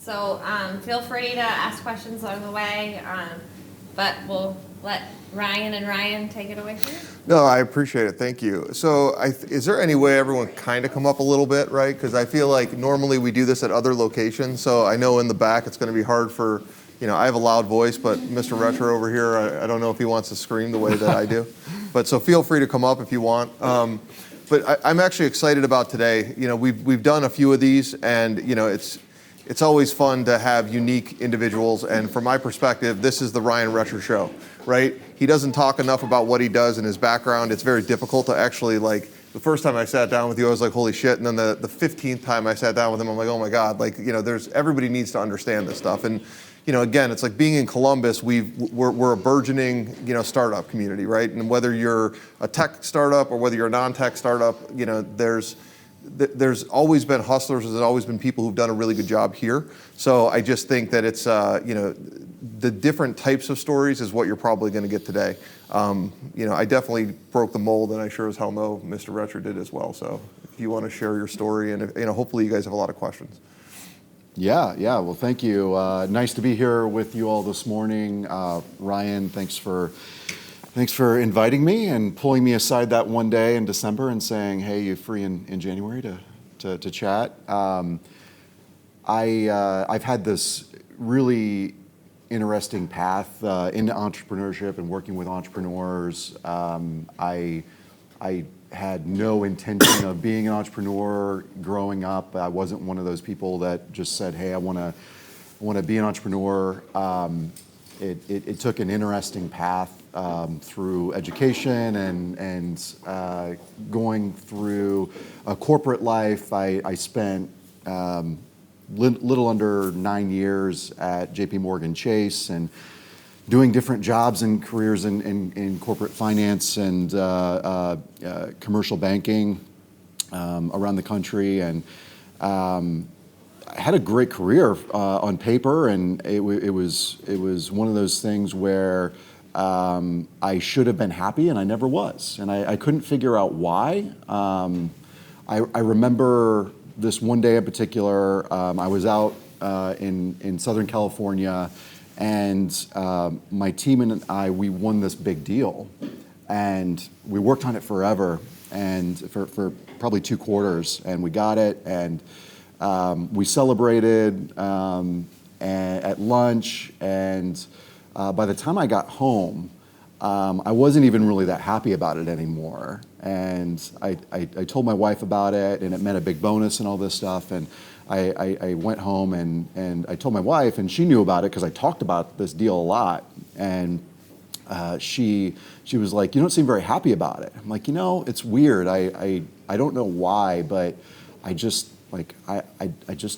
So feel free to ask questions along the way, but we'll let Ryan take it away from you. No, I appreciate it. Thank you. So is there any way everyone kind of come up a little bit, right? Because I feel like normally we do this at other locations. So I know in the back it's going to be hard for, I have a loud voice, but Mr. Retcher over here, I don't know if he wants to scream the way that I do. But so feel free to come up if you want. But I'm actually excited about today. We've done a few of these, and it's always fun to have unique individuals. And from my perspective, this is the Ryan Retcher show, right? He doesn't talk enough about what he does and his background. It's very difficult to actually, the first time I sat down with you, I was like, holy shit. And then the 15th time I sat down with him, I'm like, oh my God, everybody needs to understand this stuff. And again, it's like being in Columbus, we're a burgeoning, startup community, right? And whether you're a tech startup or whether you're a non-tech startup, there's always been hustlers. There's always been people who've done a really good job here. So I just think that it's, the different types of stories is what you're probably going to get today. I definitely broke the mold, and I sure as hell know Mr. Retcher did as well. So if you want to share your story, and hopefully you guys have a lot of questions. Yeah. Well, thank you. Nice to be here with you all this morning. Ryan, thanks for inviting me and pulling me aside that one day in December and saying, hey, you free in January to chat? I've had this really interesting path into entrepreneurship and working with entrepreneurs. I had no intention of being an entrepreneur growing up. I wasn't one of those people that just said, hey, I want to be an entrepreneur. It took an interesting path through education and going through a corporate life. I spent little under 9 years at JP Chase and doing different jobs and careers in corporate finance and commercial banking around the country, and I had a great career on paper, and it was one of those things where I should have been happy, and I never was, and I couldn't figure out why. I remember this one day in particular. I was out in Southern California, and my team and I, we won this big deal, and we worked on it forever, and for probably 2 quarters, and we got it, and we celebrated at lunch, and by the time I got home, I wasn't even really that happy about it anymore. And I told my wife about it, and it meant a big bonus and all this stuff. And I went home and I told my wife, and she knew about it because I talked about this deal a lot. And she was like, you don't seem very happy about it. I'm like, it's weird. I don't know why, but I just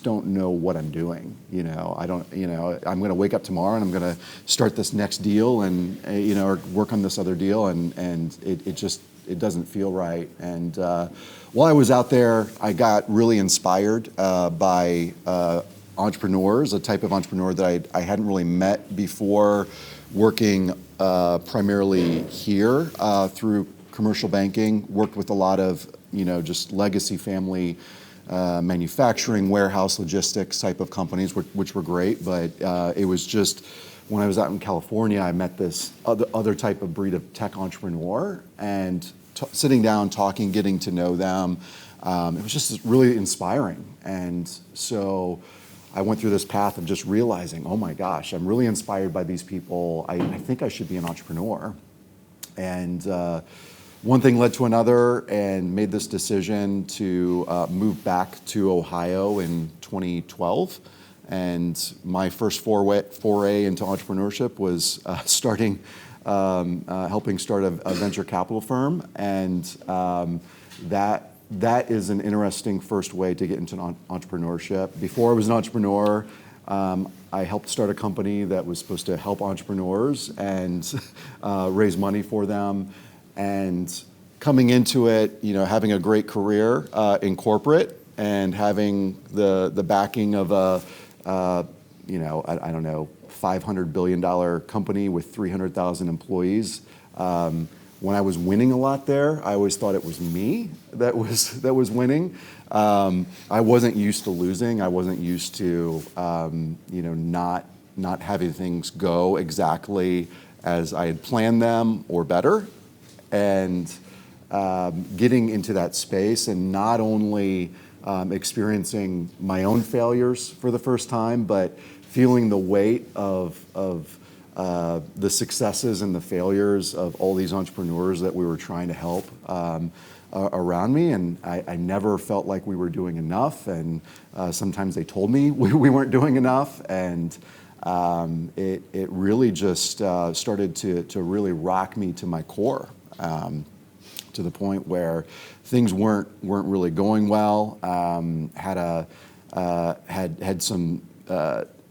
don't know what I'm doing. I don't, I'm going to wake up tomorrow and I'm going to start this next deal and, or work on this other deal. And it doesn't feel right. And while I was out there, I got really inspired by entrepreneurs, a type of entrepreneur that I hadn't really met before, working primarily here through commercial banking, worked with a lot of, just legacy family manufacturing, warehouse, logistics type of companies, which were great. But it was just, when I was out in California, I met this other type of breed of tech entrepreneur, and sitting down, talking, getting to know them, it was just really inspiring. And so I went through this path of just realizing, oh my gosh, I'm really inspired by these people. I think I should be an entrepreneur. And one thing led to another, and made this decision to move back to Ohio in 2012. And my first foray into entrepreneurship was helping start a venture capital firm. And that is an interesting first way to get into entrepreneurship. Before I was an entrepreneur, I helped start a company that was supposed to help entrepreneurs and raise money for them. And coming into it, having a great career in corporate and having the backing of I don't know, $500 billion company with 300,000 employees. When I was winning a lot there, I always thought it was me that was winning. I wasn't used to losing. I wasn't used to, not having things go exactly as I had planned them or better. And getting into that space and not only experiencing my own failures for the first time, but feeling the weight of the successes and the failures of all these entrepreneurs that we were trying to help around me. And I never felt like we were doing enough. And sometimes they told me we weren't doing enough. And it really just started to really rock me to my core, to the point where things weren't really going well. Had some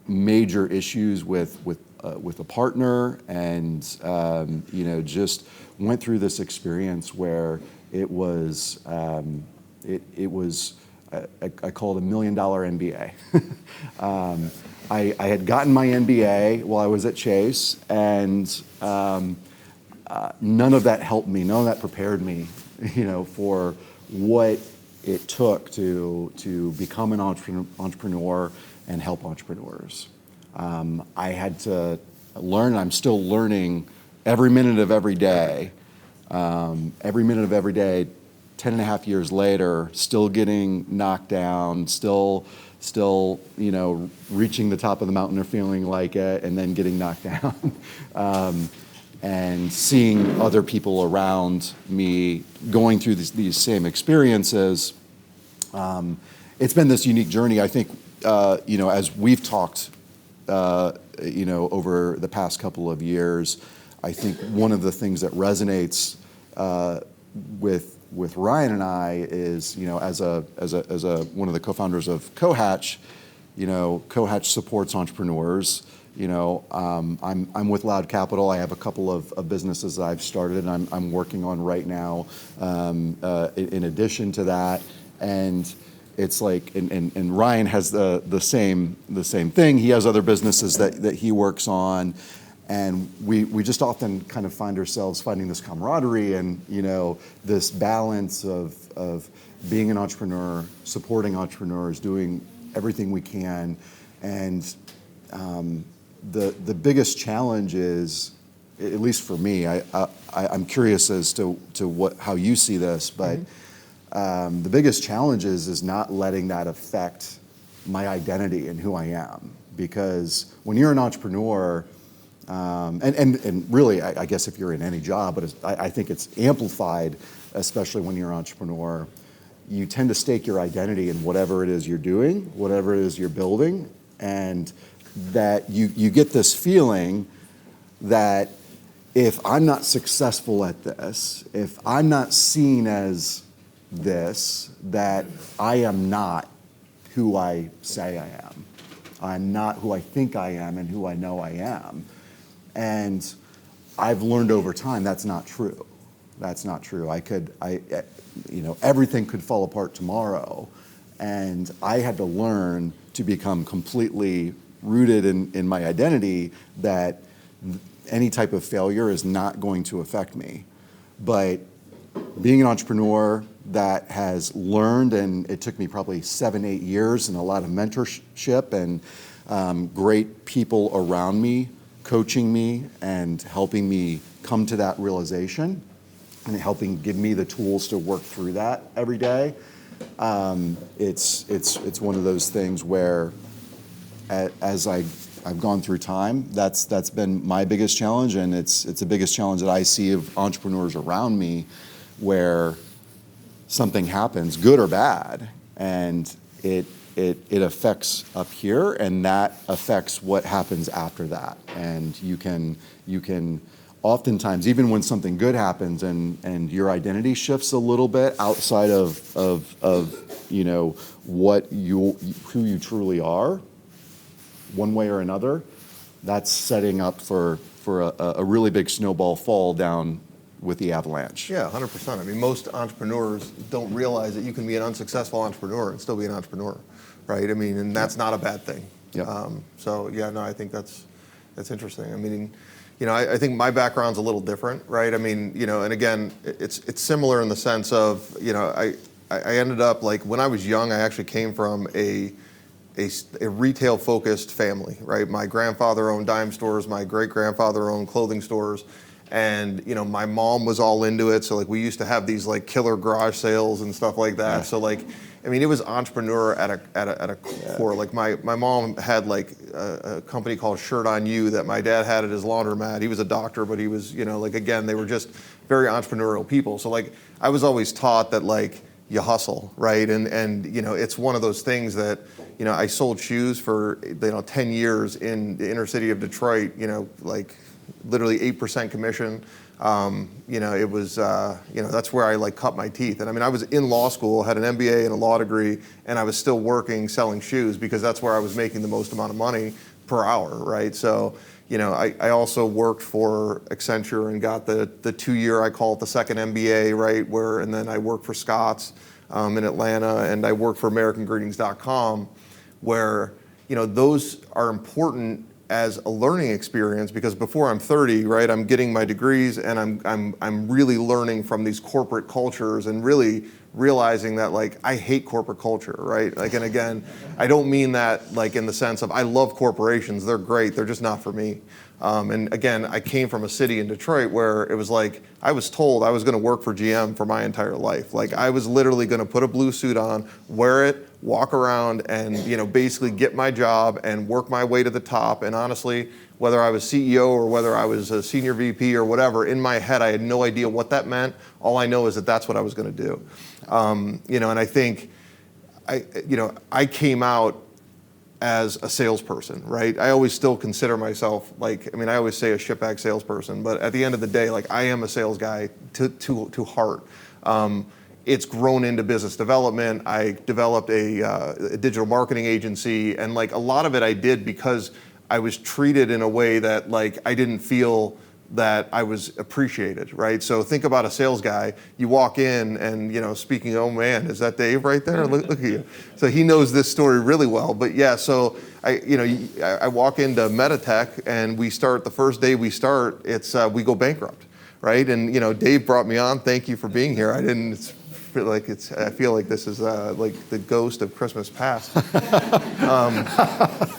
major issues with a partner, and just went through this experience where it was I call it $1 million MBA. I had gotten my MBA while I was at Chase, and none of that helped me. None of that prepared me, for what it took to become an entrepreneur and help entrepreneurs. I had to learn. I'm still learning every minute of every day. 10 and a half years later, still getting knocked down, still, reaching the top of the mountain or feeling like it, and then getting knocked down. And seeing other people around me going through these same experiences. It's been this unique journey. I think, as we've talked, over the past couple of years, I think one of the things that resonates with Ryan and I is, as one of the co-founders of COhatch, COhatch supports entrepreneurs. I'm with Loud Capital. I have a couple of businesses that I've started and I'm working on right now. In addition to that, and it's like, and Ryan has the same thing. He has other businesses that he works on, and we just often kind of find ourselves finding this camaraderie and this balance of being an entrepreneur, supporting entrepreneurs, doing everything we can, and the biggest challenge is, at least for me, I'm curious as to how you see this, but the biggest challenge is not letting that affect my identity and who I am. Because when you're an entrepreneur, and really, I guess if you're in any job, but I think it's amplified, especially when you're an entrepreneur, you tend to stake your identity in whatever it is you're doing, whatever it is you're building, and that you get this feeling that if I'm not successful at this, if I'm not seen as this, that I am not who I say I am. I'm not who I think I am and who I know I am. And I've learned over time that's not true. That's not true. Everything could fall apart tomorrow. And I had to learn to become completely rooted in my identity that any type of failure is not going to affect me. But being an entrepreneur that has learned, and it took me probably 7-8 years and a lot of mentorship and great people around me, coaching me and helping me come to that realization and helping give me the tools to work through that every day. It's one of those things where as I've gone through time, that's been my biggest challenge, and it's the biggest challenge that I see of entrepreneurs around me, where something happens, good or bad, and it affects up here, and that affects what happens after that. And you can oftentimes, even when something good happens and your identity shifts a little bit outside of who you truly are, one way or another, that's setting up for a really big snowball fall down with the avalanche. Yeah, 100%. I mean, most entrepreneurs don't realize that you can be an unsuccessful entrepreneur and still be an entrepreneur, right? I mean, and that's not a bad thing. Yep. I think that's interesting. I mean, I think my background's a little different, right? I mean, and again, it's similar in the sense of, I ended up, like, when I was young, I actually came from a retail-focused family, right? My grandfather owned dime stores, my great-grandfather owned clothing stores, and, you know, my mom was all into it, so, like, we used to have these, like, killer garage sales and stuff like that. Yeah. So, like, I mean, it was entrepreneur at a core. Like, my mom had, like, a company called Shirt on You that my dad had at his laundromat. He was a doctor, but he was, you know, like, again, they were just very entrepreneurial people. So, like, I was always taught that, like, you hustle, right? And you know, it's one of those things that, you know, I sold shoes for, you know, 10 years in the inner city of Detroit, you know, like literally 8% commission. You know, it was, you know, that's where I like cut my teeth. And I mean, I was in law school, had an MBA and a law degree, and I was still working selling shoes because that's where I was making the most amount of money per hour, right? So, you know, I also worked for Accenture and got the 2-year, I call it the second MBA, right? And then I worked for Scott's in Atlanta, and I worked for AmericanGreetings.com, where, you know, those are important as a learning experience because before I'm 30, right, I'm getting my degrees and I'm really learning from these corporate cultures and really realizing that, like, I hate corporate culture, right? Like, and again, I don't mean that like in the sense of I love corporations, they're great, they're just not for me. And again, I came from a city in Detroit where it was like, I was told I was gonna work for GM for my entire life. Like, I was literally gonna put a blue suit on, wear it, walk around and, you know, basically get my job and work my way to the top. And honestly, whether I was CEO or whether I was a senior VP or whatever, in my head, I had no idea what that meant. All I know is that that's what I was gonna do. You know, and I think, I came out as a salesperson, right? I always still consider myself like, I mean, I always say a shitbag salesperson, but at the end of the day, like, I am a sales guy to heart. It's grown into business development. I developed a digital marketing agency, and like a lot of it I did because I was treated in a way that, like, I didn't feel that I was appreciated, right? So think about a sales guy. You walk in and, you know, speaking, oh man, is that Dave right there? Look at you. So he knows this story really well. But yeah, so I walk into Meditech and we start, the first day we start, it's we go bankrupt, right? And, you know, Dave brought me on. Thank you for being here. I feel like this is like the ghost of Christmas past.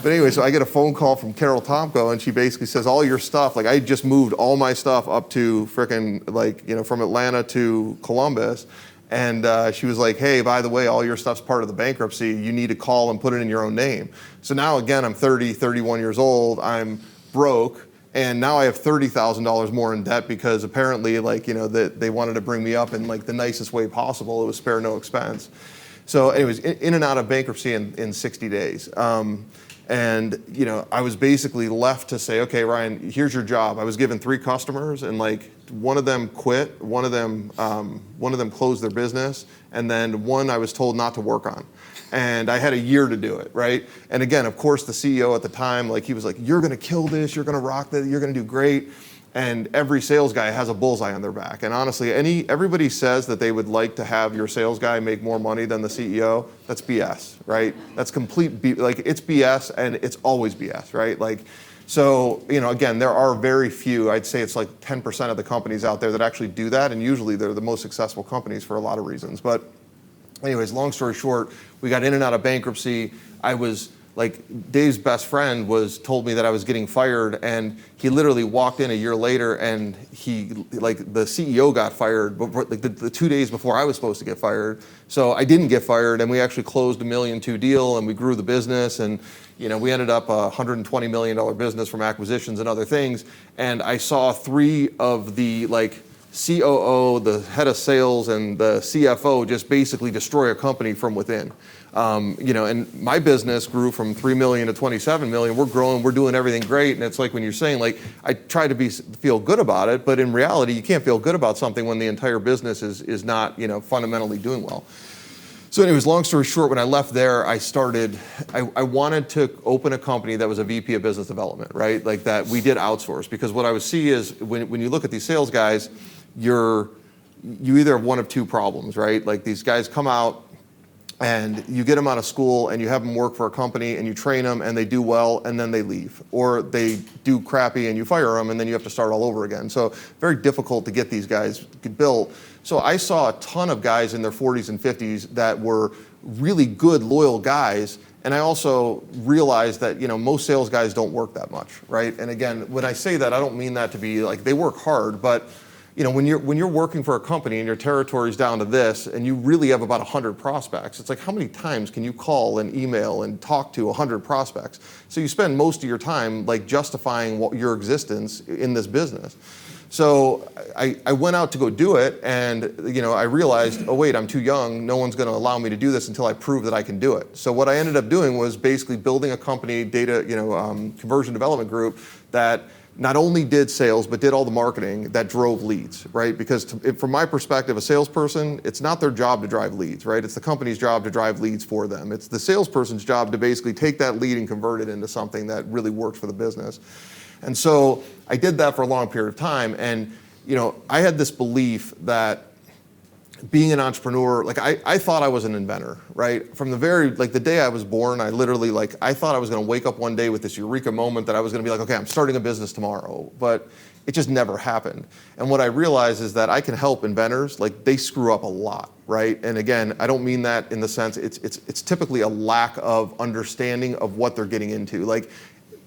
But anyway, so I get a phone call from Carol Tomko, and she basically says, all your stuff, like, I just moved all my stuff up to frickin', like, you know, from Atlanta to Columbus. And she was like, hey, by the way, all your stuff's part of the bankruptcy. You need to call and put it in your own name. So now, again, I'm 31 years old. I'm broke. And now I have $30,000 more in debt because apparently, like, you know, that they wanted to bring me up in like the nicest way possible. It was spare no expense. So anyways, in and out of bankruptcy in 60 days. And, you know, I was basically left to say, okay, Ryan, here's your job. I was given 3 customers, and like one of them quit, one of them closed their business, and then one I was told not to work on. And I had a year to do it, right? And again, of course, the CEO at the time, like, he was like, you're gonna kill this, you're gonna rock this, you're gonna do great. And every sales guy has a bullseye on their back. And honestly, everybody says that they would like to have your sales guy make more money than the CEO. That's BS, right? That's it's BS, and it's always BS, right? Like, so, you know, again, there are very few, I'd say it's like 10% of the companies out there that actually do that, and usually they're the most successful companies for a lot of reasons. But anyways, long story short, we got in and out of bankruptcy. I was, like, Dave's best friend told me that I was getting fired, and he literally walked in a year later, and the CEO got fired, but like the 2 days before I was supposed to get fired. So I didn't get fired, and we actually closed $1.2 million deal, and we grew the business, and, you know, we ended up a $120 million business from acquisitions and other things. And I saw 3 of the, like, COO, the head of sales, and the CFO just basically destroy a company from within. You know, and my business grew from 3 million to 27 million. We're growing, we're doing everything great. And it's like when you're saying, like, I try to feel good about it, but in reality, you can't feel good about something when the entire business is not, you know, fundamentally doing well. So anyways, long story short, when I left there, I wanted to open a company that was a VP of business development, right? Like that we did outsource, because what I would see is when you look at these sales guys, you either have one of 2 problems, right? Like, these guys come out, and you get them out of school and you have them work for a company and you train them and they do well and then they leave, or they do crappy and you fire them and then you have to start all over again. So very difficult to get these guys built. So I saw a ton of guys in their 40s and 50s that were really good, loyal guys. And I also realized that, most sales guys don't work that much, right? And again, when I say that, I don't mean that to be like they work hard, but when you're working for a company and your territory's down to this, and you really have about 100 prospects, it's like how many times can you call and email and talk to 100 prospects? So you spend most of your time like justifying your existence in this business. So I went out to go do it, and I realized, oh wait, I'm too young. No one's going to allow me to do this until I prove that I can do it. So what I ended up doing was basically building a company, conversion development group that not only did sales, but did all the marketing that drove leads, right? Because from my perspective, a salesperson, it's not their job to drive leads, right? It's the company's job to drive leads for them. It's the salesperson's job to basically take that lead and convert it into something that really works for the business. And so I did that for a long period of time. And, I had this belief that being an entrepreneur, I thought I was an inventor, right? From the day I was born, I literally, I thought I was going to wake up one day with this eureka moment that I was going to be like, okay, I'm starting a business tomorrow. But it just never happened. And what I realized is that I can help inventors, they screw up a lot, right? And again, I don't mean that in the sense, it's typically a lack of understanding of what they're getting into.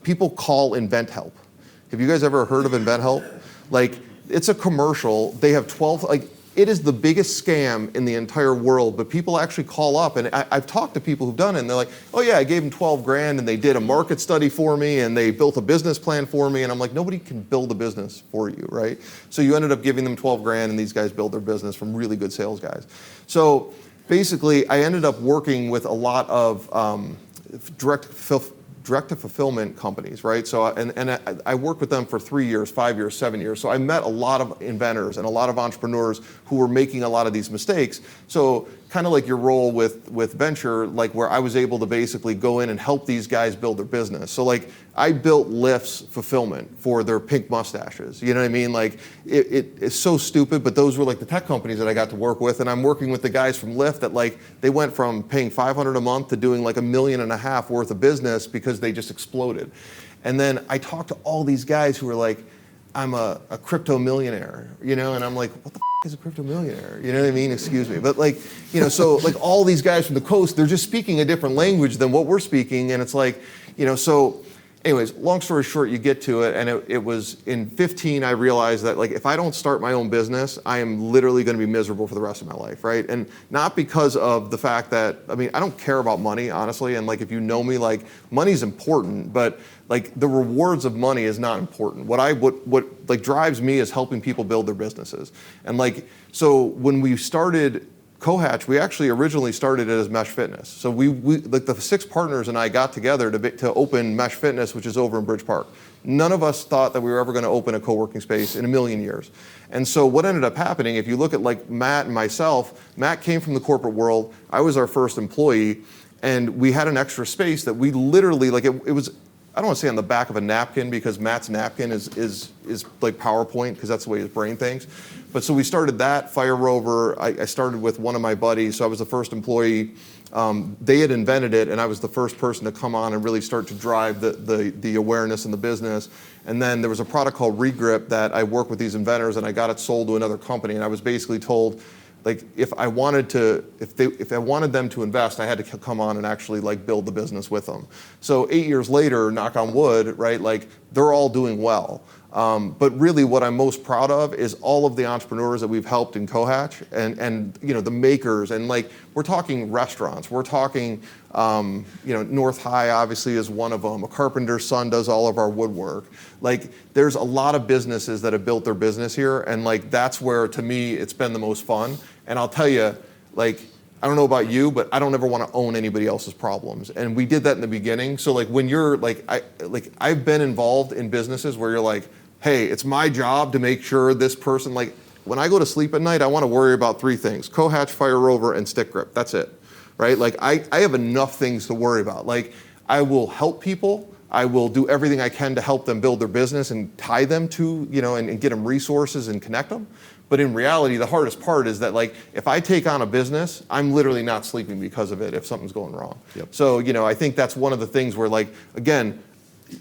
People call Invent Help. Have you guys ever heard of Invent Help? It's a commercial. They have 12, it is the biggest scam in the entire world, but people actually call up, and I've talked to people who've done it, and they're like, oh yeah, I gave them 12 grand, and they did a market study for me, and they built a business plan for me, and I'm like, nobody can build a business for you, right? So you ended up giving them 12 grand, and these guys build their business from really good sales guys. So basically, I ended up working with a lot of direct-to-fulfillment companies, right? So, and I worked with them for 3 years, 5 years, 7 years. So I met a lot of inventors and a lot of entrepreneurs who were making a lot of these mistakes. So kind of like your role with Venture, where I was able to basically go in and help these guys build their business. So I built Lyft's fulfillment for their pink mustaches. You know what I mean? It's so stupid, but those were the tech companies that I got to work with. And I'm working with the guys from Lyft that they went from paying $500 a month to doing $1.5 million worth of business because they just exploded. And then I talked to all these guys who were like, I'm a crypto millionaire, and I'm like, what the is a crypto millionaire? You know what I mean? Excuse me. But so all these guys from the coast, they're just speaking a different language than what we're speaking. And it's so anyways, long story short, you get to it. And it was in 15, I realized that if I don't start my own business, I am literally going to be miserable for the rest of my life, right? And not because of the fact that, I don't care about money, honestly. And if you know me, money's important, but the rewards of money is not important. What drives me is helping people build their businesses. And so when we started COhatch, we actually originally started it as Mesh Fitness. So we the 6 partners and I got together to open Mesh Fitness, which is over in Bridge Park. None of us thought that we were ever going to open a co-working space in a million years. And so what ended up happening, if you look at Matt and myself, Matt came from the corporate world. I was our first employee, and we had an extra space that we literally, it was, I don't want to say on the back of a napkin, because Matt's napkin is PowerPoint, because that's the way his brain thinks. But so we started that, Fire Rover. I started with one of my buddies, so I was the first employee. They had invented it, and I was the first person to come on and really start to drive the awareness in the business. And then there was a product called Regrip that I worked with these inventors, and I got it sold to another company. And I was basically told, if I wanted them to invest, I had to come on and actually build the business with them. So 8 years later, knock on wood, right? They're all doing well. But really what I'm most proud of is all of the entrepreneurs that we've helped in COhatch and the makers, and we're talking restaurants, we're talking North High obviously is one of them. A carpenter's son does all of our woodwork. There's a lot of businesses that have built their business here, and that's where, to me, it's been the most fun. And I'll tell you, I don't know about you, but I don't ever want to own anybody else's problems. And we did that in the beginning. So when you're I've been involved in businesses where you're hey, it's my job to make sure this person, when I go to sleep at night, I want to worry about 3 things: COhatch, Fire Rover, and Stick Grip. That's it, right? I have enough things to worry about. I will help people. I will do everything I can to help them build their business and tie them to, and get them resources and connect them. But in reality, the hardest part is that like if I take on a business, I'm literally not sleeping because of it if something's going wrong. Yep. So, I think that's one of the things where like, again,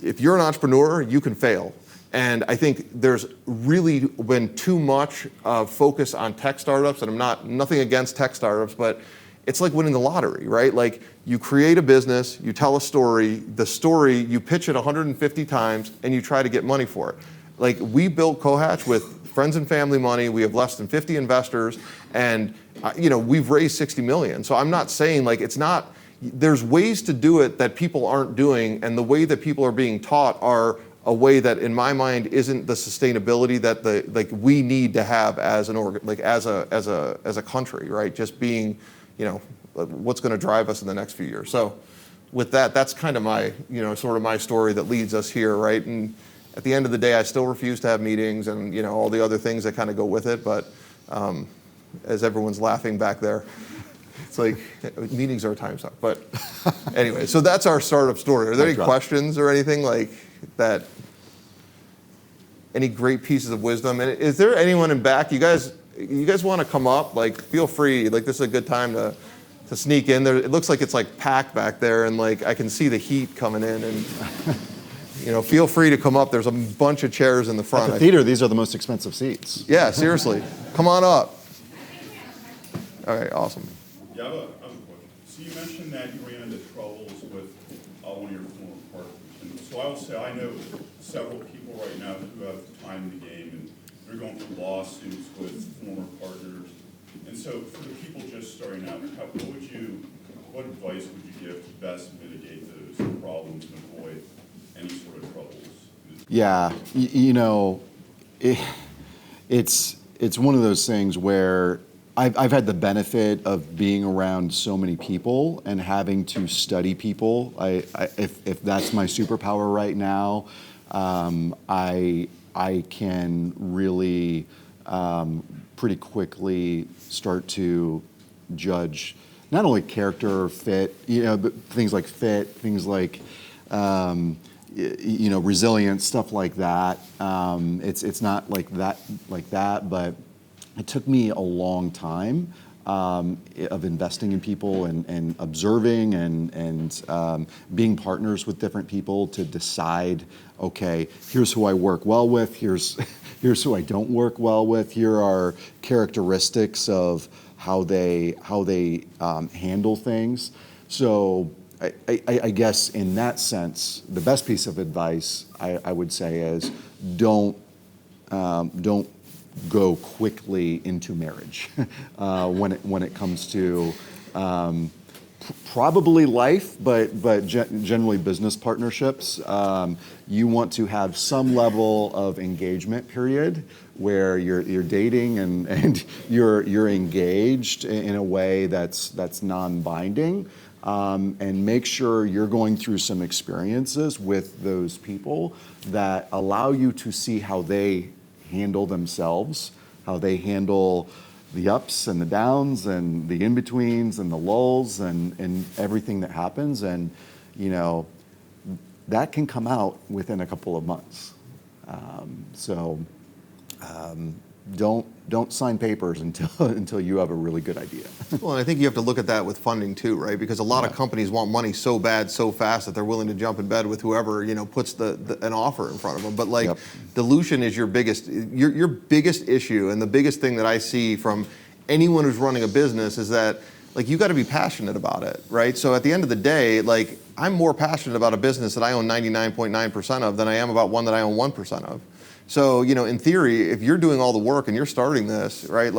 if you're an entrepreneur, you can fail. And I think there's really been too much focus on tech startups, and nothing against tech startups, but it's like winning the lottery, right? Like you create a business, you tell a story, the story, you pitch it 150 times, and you try to get money for it. Like we built COHatch with friends and family money. We have less than 50 investors, and we've raised 60 million. So I'm not saying like there's ways to do it that people aren't doing, and the way that people are being taught are a way that, in my mind, isn't the sustainability that we need to have as as a country, right? Just being, what's going to drive us in the next few years. So, with that, that's kind of my, sort of my story that leads us here, right? And at the end of the day, I still refuse to have meetings and all the other things that kind of go with it. But as everyone's laughing back there, it's like meetings are a time suck. But anyway, so that's our startup story. Are there any questions or anything like that? Any great pieces of wisdom? And is there anyone in back? You guys want to come up? Like, feel free. Like, this is a good time to sneak in there. It looks like it's like packed back there, and like I can see the heat coming in. And feel free to come up. There's a bunch of chairs in the front. At the theater, these are the most expensive seats. Yeah, seriously. Come on up. All right, awesome. Yeah, I have a question. So you mentioned that you ran into troubles with one of your former partners. And so I will say I know several people right now who have time in the game, and they're going through lawsuits with former partners. And so for the people just starting out, what advice would you give to best mitigate those problems and avoid any sort of troubles? Yeah, it's one of those things where I've had the benefit of being around so many people and having to study people. If that's my superpower right now, I can really pretty quickly start to judge not only character, fit, but things like fit, things like resilience, stuff like that. It's not like that, but it took me a long time of investing in people and observing and being partners with different people to decide, okay, here's who I work well with, here's who I don't work well with, here are characteristics of how they handle things. So I guess in that sense, the best piece of advice I would say is don't go quickly into marriage when it comes to probably life, but generally business partnerships. You want to have some level of engagement period where you're dating and you're engaged in a way that's non-binding. And make sure you're going through some experiences with those people that allow you to see how they handle themselves, how they handle the ups and the downs and the in-betweens and the lulls and everything that happens. And, that can come out within a couple of months. Don't sign papers until you have a really good idea. Well, and I think you have to look at that with funding too, right? Because a lot of companies want money so bad, so fast that they're willing to jump in bed with whoever puts an offer in front of them. But dilution is your biggest issue, and the biggest thing that I see from anyone who's running a business is that you got to be passionate about it, right? So at the end of the day, I'm more passionate about a business that I own 99.9% of than I am about one that I own 1% of. So, in theory, if you're doing all the work and you're starting this, right,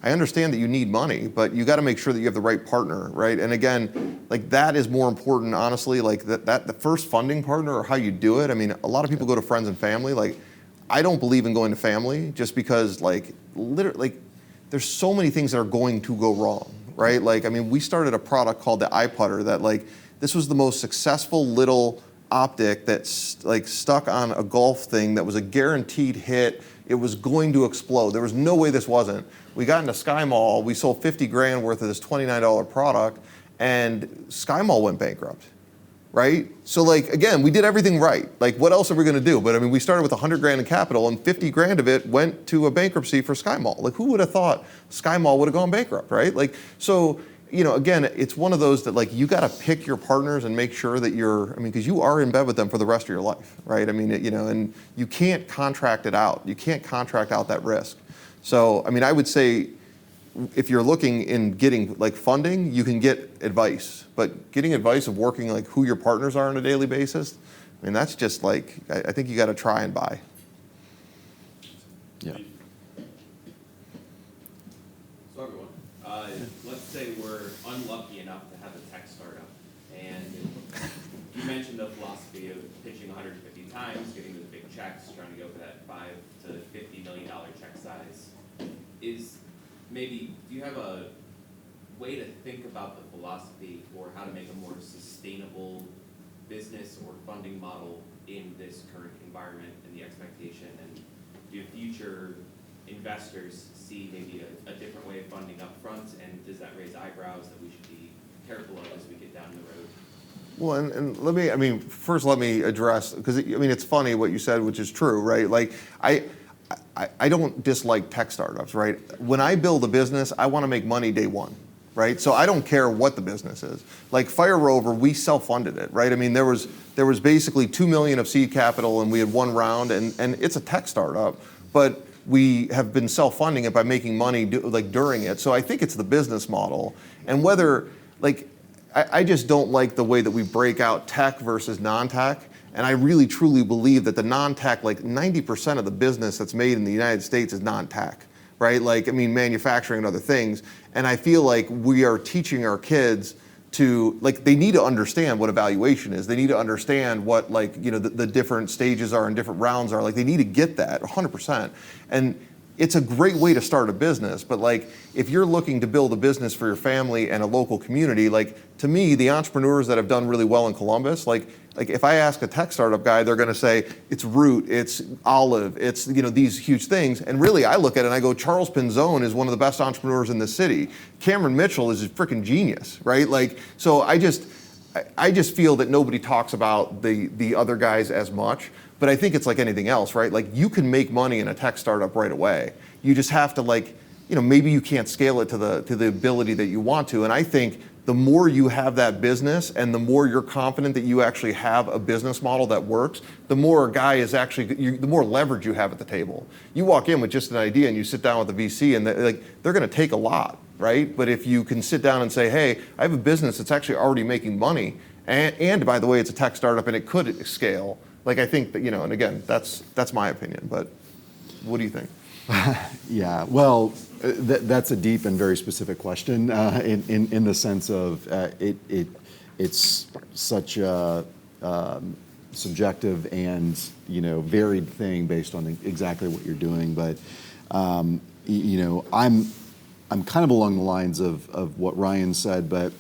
I understand that you need money, but you got to make sure that you have the right partner, right? And again, that is more important, honestly, that the first funding partner or how you do it. I mean, a lot of people go to friends and family. I don't believe in going to family just because, literally, there's so many things that are going to go wrong, right? We started a product called the iPutter that, this was the most successful little optic that stuck on a golf thing that was a guaranteed hit. It was going to explode. There was no way this wasn't. We got into Sky Mall. We sold 50 grand worth of this $29 product, and Sky Mall went bankrupt. right? So like, again, we did everything right. Like, what else are we gonna do? But I mean, we started with 100 grand in capital and 50 grand of it went to a bankruptcy for Sky Mall. Like, who would have thought Sky Mall would have gone bankrupt, right? Like, so, again, it's one of those that like, you gotta pick your partners and make sure that because you are in bed with them for the rest of your life, right? I mean, and you can't contract it out. You can't contract out that risk. So, I mean, I would say, if you're looking in getting like funding, you can get advice, but getting advice of working like who your partners are on a daily basis, I mean, that's just like, I think you got to try and buy. Yeah. So everyone, let's say we're unlucky enough to have a tech startup, and you mentioned the philosophy of pitching 150 times, getting those big checks, trying to go for that $5 to $50 million check size. Do you have a way to think about the philosophy for how to make a more sustainable business or funding model in this current environment and the expectation? And do future investors see maybe a different way of funding up front? And does that raise eyebrows that we should be careful of as we get down the road? Well, and first let me address, because it's funny what you said, which is true, right? Like, I don't dislike tech startups, right? When I build a business, I want to make money day one, right? So I don't care what the business is. Like Fire Rover, we self-funded it, right? I mean, there was basically $2 million of seed capital, and we had one round, and it's a tech startup, but we have been self-funding it by making money during it. So I think it's the business model, and whether I just don't like the way that we break out tech versus non-tech. And I really truly believe that the non-tech, like 90% of the business that's made in the United States is non-tech, right? Manufacturing and other things. And I feel like we are teaching our kids to, they need to understand what evaluation is. They need to understand what, the different stages are and different rounds are. Like, they need to get that 100%. And it's a great way to start a business, but if you're looking to build a business for your family and a local community, to me, the entrepreneurs that have done really well in Columbus, if I ask a tech startup guy, they're gonna say, it's Root, it's Olive, it's these huge things. And really, I look at it and I go, Charles Pinzone is one of the best entrepreneurs in the city. Cameron Mitchell is a freaking genius, right? So I just feel that nobody talks about the other guys as much. But I think it's like anything else, right? You can make money in a tech startup right away. You just have to maybe you can't scale it to the ability that you want to. And I think the more you have that business and the more you're confident that you actually have a business model that works, the more a guy is the more leverage you have at the table. You walk in with just an idea and you sit down with the VC and they're going to take a lot, right? But if you can sit down and say, hey, I have a business that's actually already making money, and by the way, it's a tech startup and it could scale. I think that, and again, that's my opinion, but what do you think? Yeah, well, that's a deep and very specific question in the sense of it's such a subjective and varied thing based on exactly what you're doing. But I'm kind of along the lines of what Ryan said, but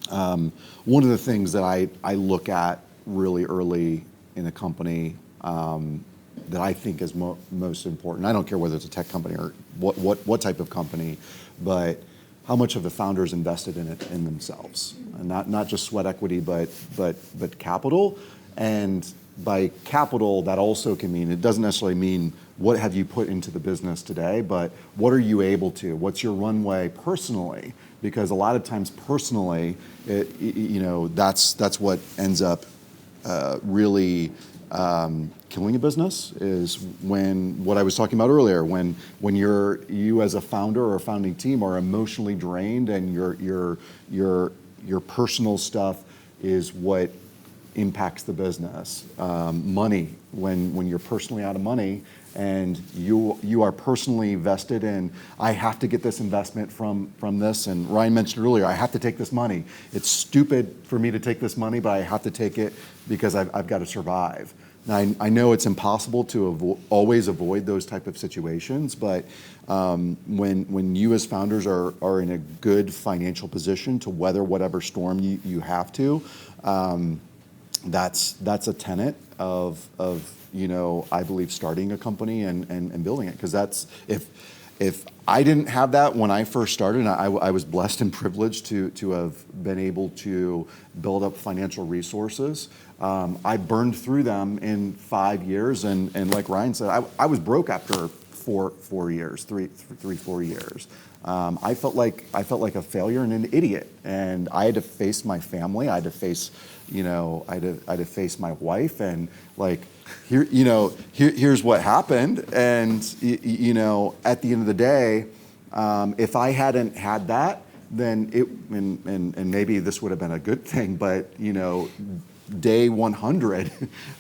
one of the things that I look at really early in a company that I think is most important. I don't care whether it's a tech company or what type of company, but how much have the founders invested in it in themselves, and not just sweat equity, but capital. And by capital, that also can mean, it doesn't necessarily mean what have you put into the business today, but what are you able to? What's your runway personally? Because a lot of times personally, that's what ends up really killing a business, is when, what I was talking about earlier, when you as a founder or a founding team are emotionally drained and your personal stuff is what impacts the business. Money, when you're personally out of money and you are personally vested in, I have to get this investment from this, and Ryan mentioned earlier, I have to take this money. It's stupid for me to take this money, but I have to take it because I've got to survive. Now, I know it's impossible to always avoid those type of situations, but when you as founders are in a good financial position to weather whatever storm you have to, that's a tenet of I believe starting a company and building it, because that's if I didn't have that when I first started, and I was blessed and privileged to have been able to build up financial resources. I burned through them in 5 years, and like Ryan said, I was broke after 4 years, 4 years. I felt like a failure and an idiot, and I had to face my family. I had to face, I had to face my wife, and like, here's what happened. And at the end of the day, if I hadn't had that, then and maybe this would have been a good thing, but day 100,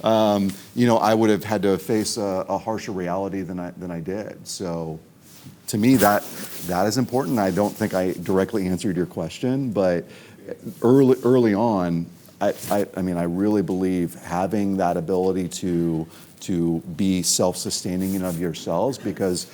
I would have had to face a harsher reality than I did. So, to me, that is important. I don't think I directly answered your question, but early on, I really believe having that ability to be self-sustaining in of yourselves, because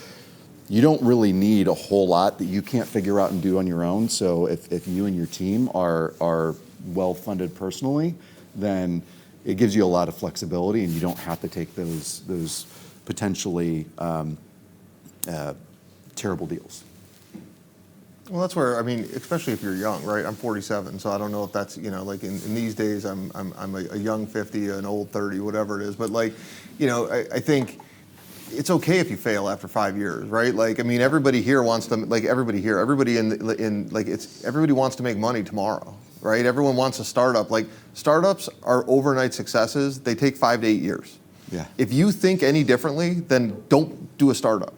you don't really need a whole lot that you can't figure out and do on your own. So if you and your team are well-funded personally, then it gives you a lot of flexibility, and you don't have to take those potentially terrible deals. Well, that's where, especially if you're young, right? I'm 47, so I don't know if that's, like in these days, I'm a young 50, an old 30, whatever it is. But I think it's okay if you fail after 5 years, right? Everybody here wants to, everybody wants to make money tomorrow, right? Everyone wants a startup. Startups are overnight successes. They take 5 to 8 years. Yeah. If you think any differently, then don't do a startup.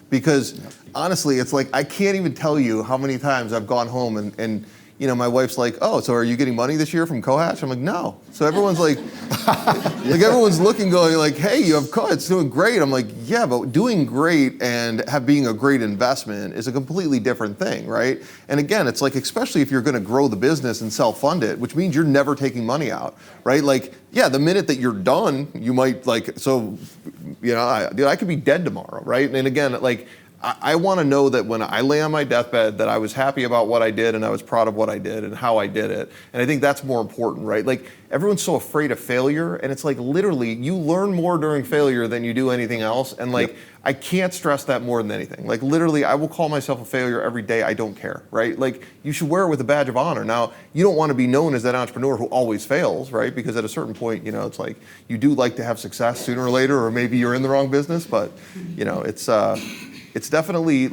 Because honestly, it's like, I can't even tell you how many times I've gone home and my wife's like, oh, so are you getting money this year from COhatch? I'm like, no. So everyone's like, everyone's looking, going like, hey, you have COhatch, it's doing great. I'm like, yeah, but doing great and being a great investment is a completely different thing, right? And again, it's like, especially if you're going to grow the business and self-fund it, which means you're never taking money out, right? The minute that you're done, you might I could be dead tomorrow, right? And again, I want to know that when I lay on my deathbed that I was happy about what I did and I was proud of what I did and how I did it. And I think that's more important, right? Everyone's so afraid of failure, and it's literally you learn more during failure than you do anything else. And Yep. I can't stress that more than anything. Literally, I will call myself a failure every day. I don't care, right? You should wear it with a badge of honor. Now, you don't want to be known as that entrepreneur who always fails, right? Because at a certain point, it's like you do like to have success sooner or later, or maybe you're in the wrong business, but it's definitely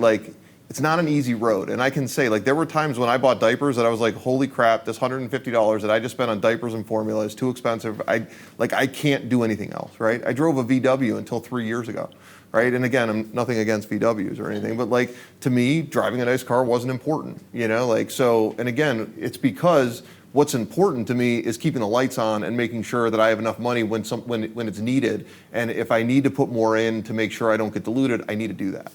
it's not an easy road. And I can say there were times when I bought diapers that I was like, holy crap, this $150 that I just spent on diapers and formula is too expensive. I can't do anything else, right? I drove a VW until 3 years ago, right? And again, I'm nothing against VWs or anything, but to me, driving a nice car wasn't important, so, and again, it's because what's important to me is keeping the lights on and making sure that I have enough money when it's needed. And if I need to put more in to make sure I don't get diluted, I need to do that.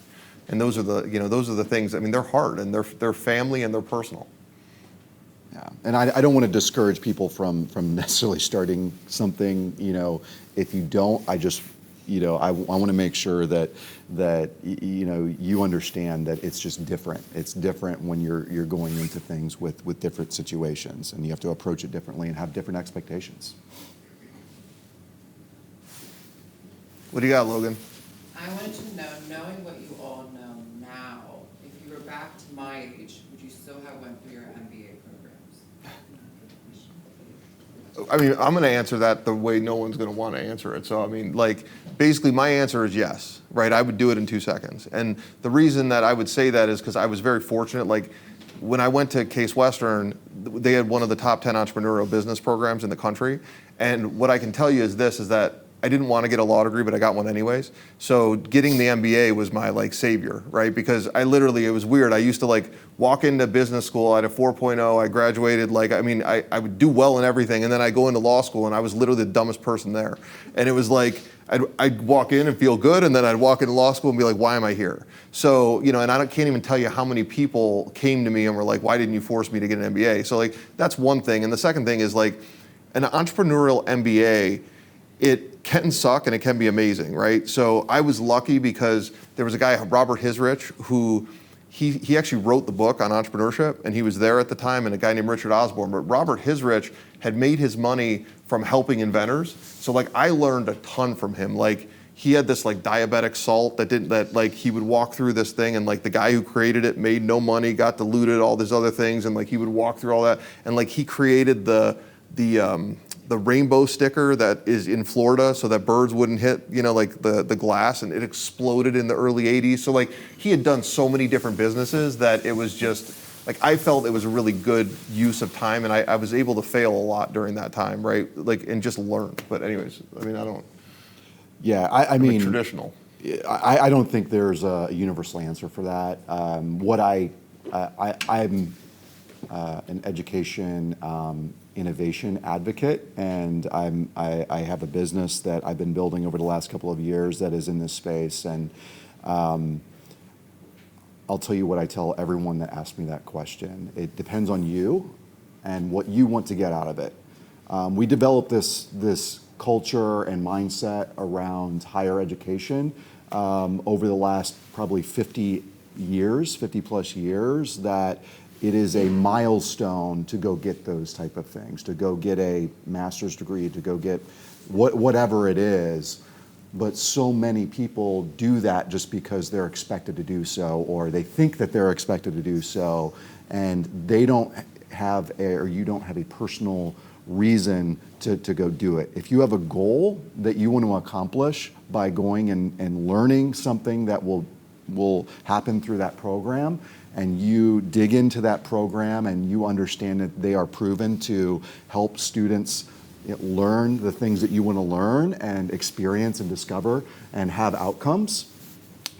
And those are the things. They're hard, and they're family and they're personal. Yeah, and I don't want to discourage people from necessarily starting something. If you don't, I want to make sure that you understand that it's just different. It's different when you're going into things with different situations, and you have to approach it differently and have different expectations. What do you got, Logan? I wanted to know, knowing what you all know now, if you were back to my age, would you still have went through your MBA programs? I'm going to answer that the way no one's going to want to answer it. So, basically my answer is yes, right? I would do it in 2 seconds. And the reason that I would say that is because I was very fortunate. When I went to Case Western, they had one of the top 10 entrepreneurial business programs in the country. And what I can tell you is that I didn't want to get a law degree, but I got one anyways. So getting the MBA was my savior, right? Because it was weird. I used to walk into business school. I had a 4.0. I graduated. I would do well in everything. And then I go into law school and I was literally the dumbest person there. And it was I'd walk in and feel good. And then I'd walk into law school and be like, why am I here? So, and can't even tell you how many people came to me and were like, why didn't you force me to get an MBA? So that's one thing. And the second thing is an entrepreneurial MBA, it can suck and it can be amazing, right? So I was lucky because there was a guy, Robert Hisrich, who he actually wrote the book on entrepreneurship, and he was there at the time, and a guy named Richard Osborne. But Robert Hisrich had made his money from helping inventors. So I learned a ton from him. he had this like diabetic salt that like he would walk through this thing, and like the guy who created it made no money, got diluted, all these other things, and like he would walk through all that, and like he created the rainbow sticker that is in Florida so that birds wouldn't hit, like the glass, and it exploded in the early 80s. So like he had done so many different businesses that it was just like, I felt it was a really good use of time, and I was able to fail a lot during that time, right? Like, and just learn. But anyways, I mean, Yeah, I mean, traditional. I don't think there's a universal answer for that. I'm an education innovation advocate, and I have a business that I've been building over the last couple of years that is in this space. And I'll tell you what I tell everyone that asks me that question. It depends on you and what you want to get out of it. We developed this culture and mindset around higher education over the last probably 50 plus years, that it is a milestone to go get those type of things, to go get a master's degree, to go get whatever it is. But so many people do that just because they're expected to do so, or they think that they're expected to do so, and they don't have or you don't have a personal reason to go do it. If you have a goal that you want to accomplish by going and learning something that will happen through that program, and you dig into that program and you understand that they are proven to help students learn the things that you want to learn and experience and discover and have outcomes,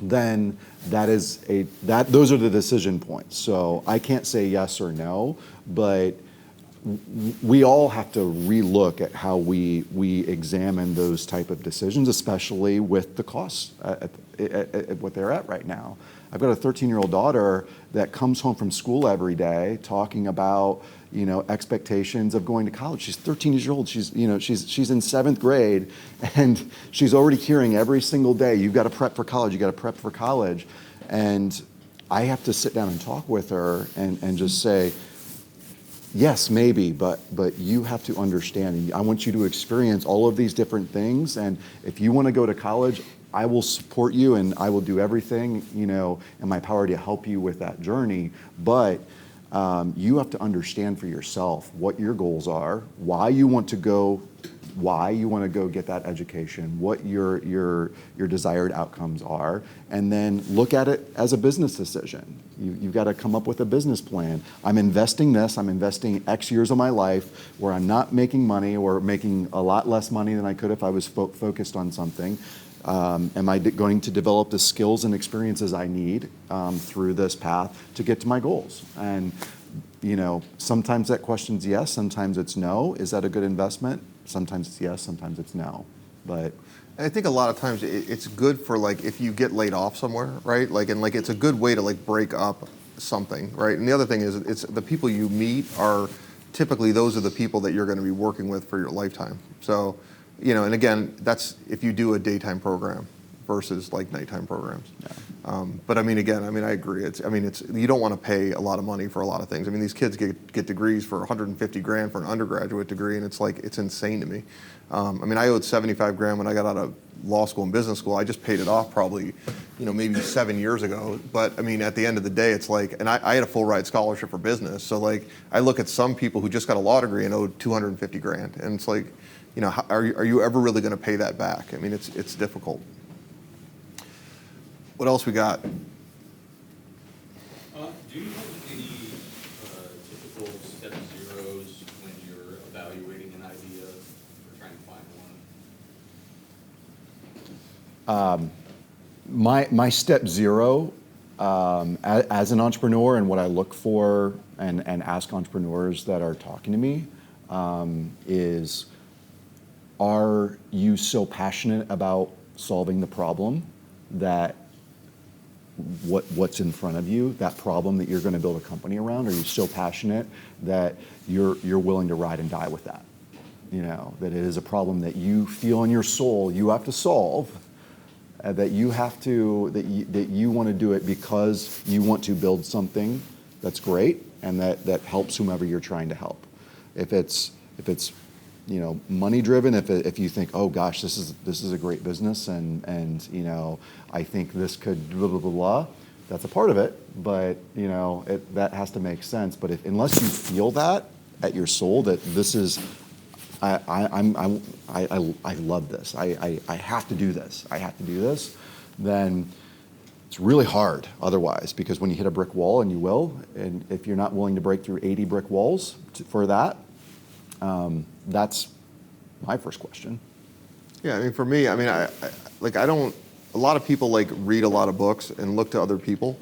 then those are the decision points. So I can't say yes or no, but we all have to relook at how we examine those type of decisions, especially with the costs at what they're at right now. I've got a 13-year-old daughter that comes home from school every day talking about expectations of going to college. She's 13 years old. She's in 7th grade, and she's already hearing every single day, "You've got to prep for college. You got to prep for college." And I have to sit down and talk with her and just say, yes, maybe, but you have to understand, and I want you to experience all of these different things. And if you want to go to college, I will support you, and I will do everything in my power to help you with that journey. But you have to understand for yourself what your goals are, why you want to go get that education, what your desired outcomes are, and then look at it as a business decision. You've got to come up with a business plan. I'm investing X years of my life where I'm not making money, or making a lot less money than I could if I was focused on something. Am I going to develop the skills and experiences I need through this path to get to my goals? And sometimes that question's yes, sometimes it's no. Is that a good investment? Sometimes it's yes, sometimes it's no. But I think a lot of times it's good for like if you get laid off somewhere, right? Like, and like it's a good way to like break up something, right? And the other thing is, it's the people you meet are typically those are the people that you're going to be working with for your lifetime. So, and again, that's if you do a daytime program versus like nighttime programs. Yeah. But I mean, again, I agree. You don't want to pay a lot of money for a lot of things. I mean, these kids get degrees for $150,000 for an undergraduate degree, and it's insane to me. I owed $75,000 when I got out of law school and business school. I just paid it off probably, maybe 7 years ago. But I mean, at the end of the day, it's like, and I had a full ride scholarship for business. So like, I look at some people who just got a law degree and owed $250,000, and it's like, are you ever really going to pay that back? I mean, it's difficult. What else we got? Do you have any typical step zeros when you're evaluating an idea or trying to find one? My step zero as an entrepreneur, and what I look for and ask entrepreneurs that are talking to me is, are you so passionate about solving the problem that what's in front of you, that problem that you're going to build a company around, are you so passionate that you're willing to ride and die with that? That it is a problem that you feel in your soul you have to solve, that you want to do it because you want to build something that's great and that helps whomever you're trying to help. If it's money driven. If you think, oh gosh, this is a great business, and I think this could blah blah blah blah, that's a part of it. But that has to make sense. But unless you feel that at your soul that this is, I love this. I have to do this. I have to do this. Then it's really hard otherwise, because when you hit a brick wall, and you will, and if you're not willing to break through 80 brick walls for that, that's my first question. Yeah, I mean, for me, I mean, I don't. A lot of people read a lot of books and look to other people.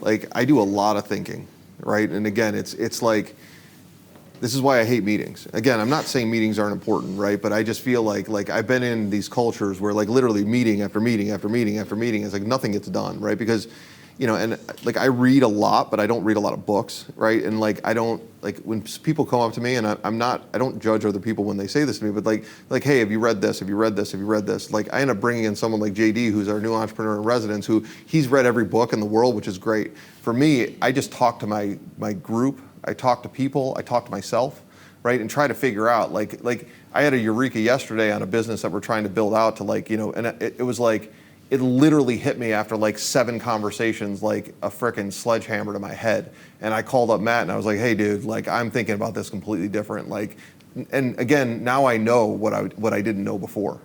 I do a lot of thinking, right? And again, it's like, this is why I hate meetings. Again, I'm not saying meetings aren't important, right? But I just feel like I've been in these cultures where literally meeting after meeting after meeting after meeting is nothing gets done, right? Because, and I read a lot, but I don't read a lot of books, right? And I don't, when people come up to me, and I don't judge other people when they say this to me, but hey, have you read this? Have you read this? Have you read this? I end up bringing in someone like JD, who's our new entrepreneur in residence, who he's read every book in the world, which is great. For me, I just talk to my group. I talk to people, I talk to myself, right? And try to figure out, I had a eureka yesterday on a business that we're trying to build out to and it was it literally hit me after 7 conversations, a frickin' sledgehammer to my head. And I called up Matt and I was like, hey dude, I'm thinking about this completely different. And again, now I know what I didn't know before.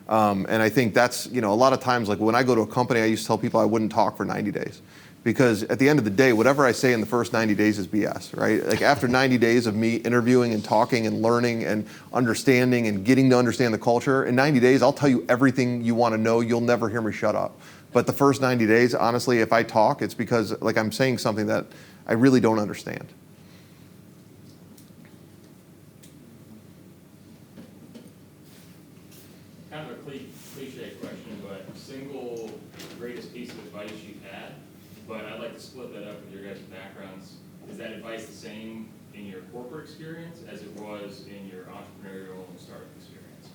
And I think that's, a lot of times, when I go to a company, I used to tell people I wouldn't talk for 90 days. Because at the end of the day, whatever I say in the first 90 days is BS, right? After 90 days of me interviewing and talking and learning and understanding and getting to understand the culture, in 90 days, I'll tell you everything you want to know. You'll never hear me shut up. But the first 90 days, honestly, if I talk, it's because I'm saying something that I really don't understand. Kind of a cliche question, but single greatest piece of advice you've had, but I'd like to split that up with your guys' backgrounds. Is that advice the same in your corporate experience as it was in your entrepreneurial and startup experience?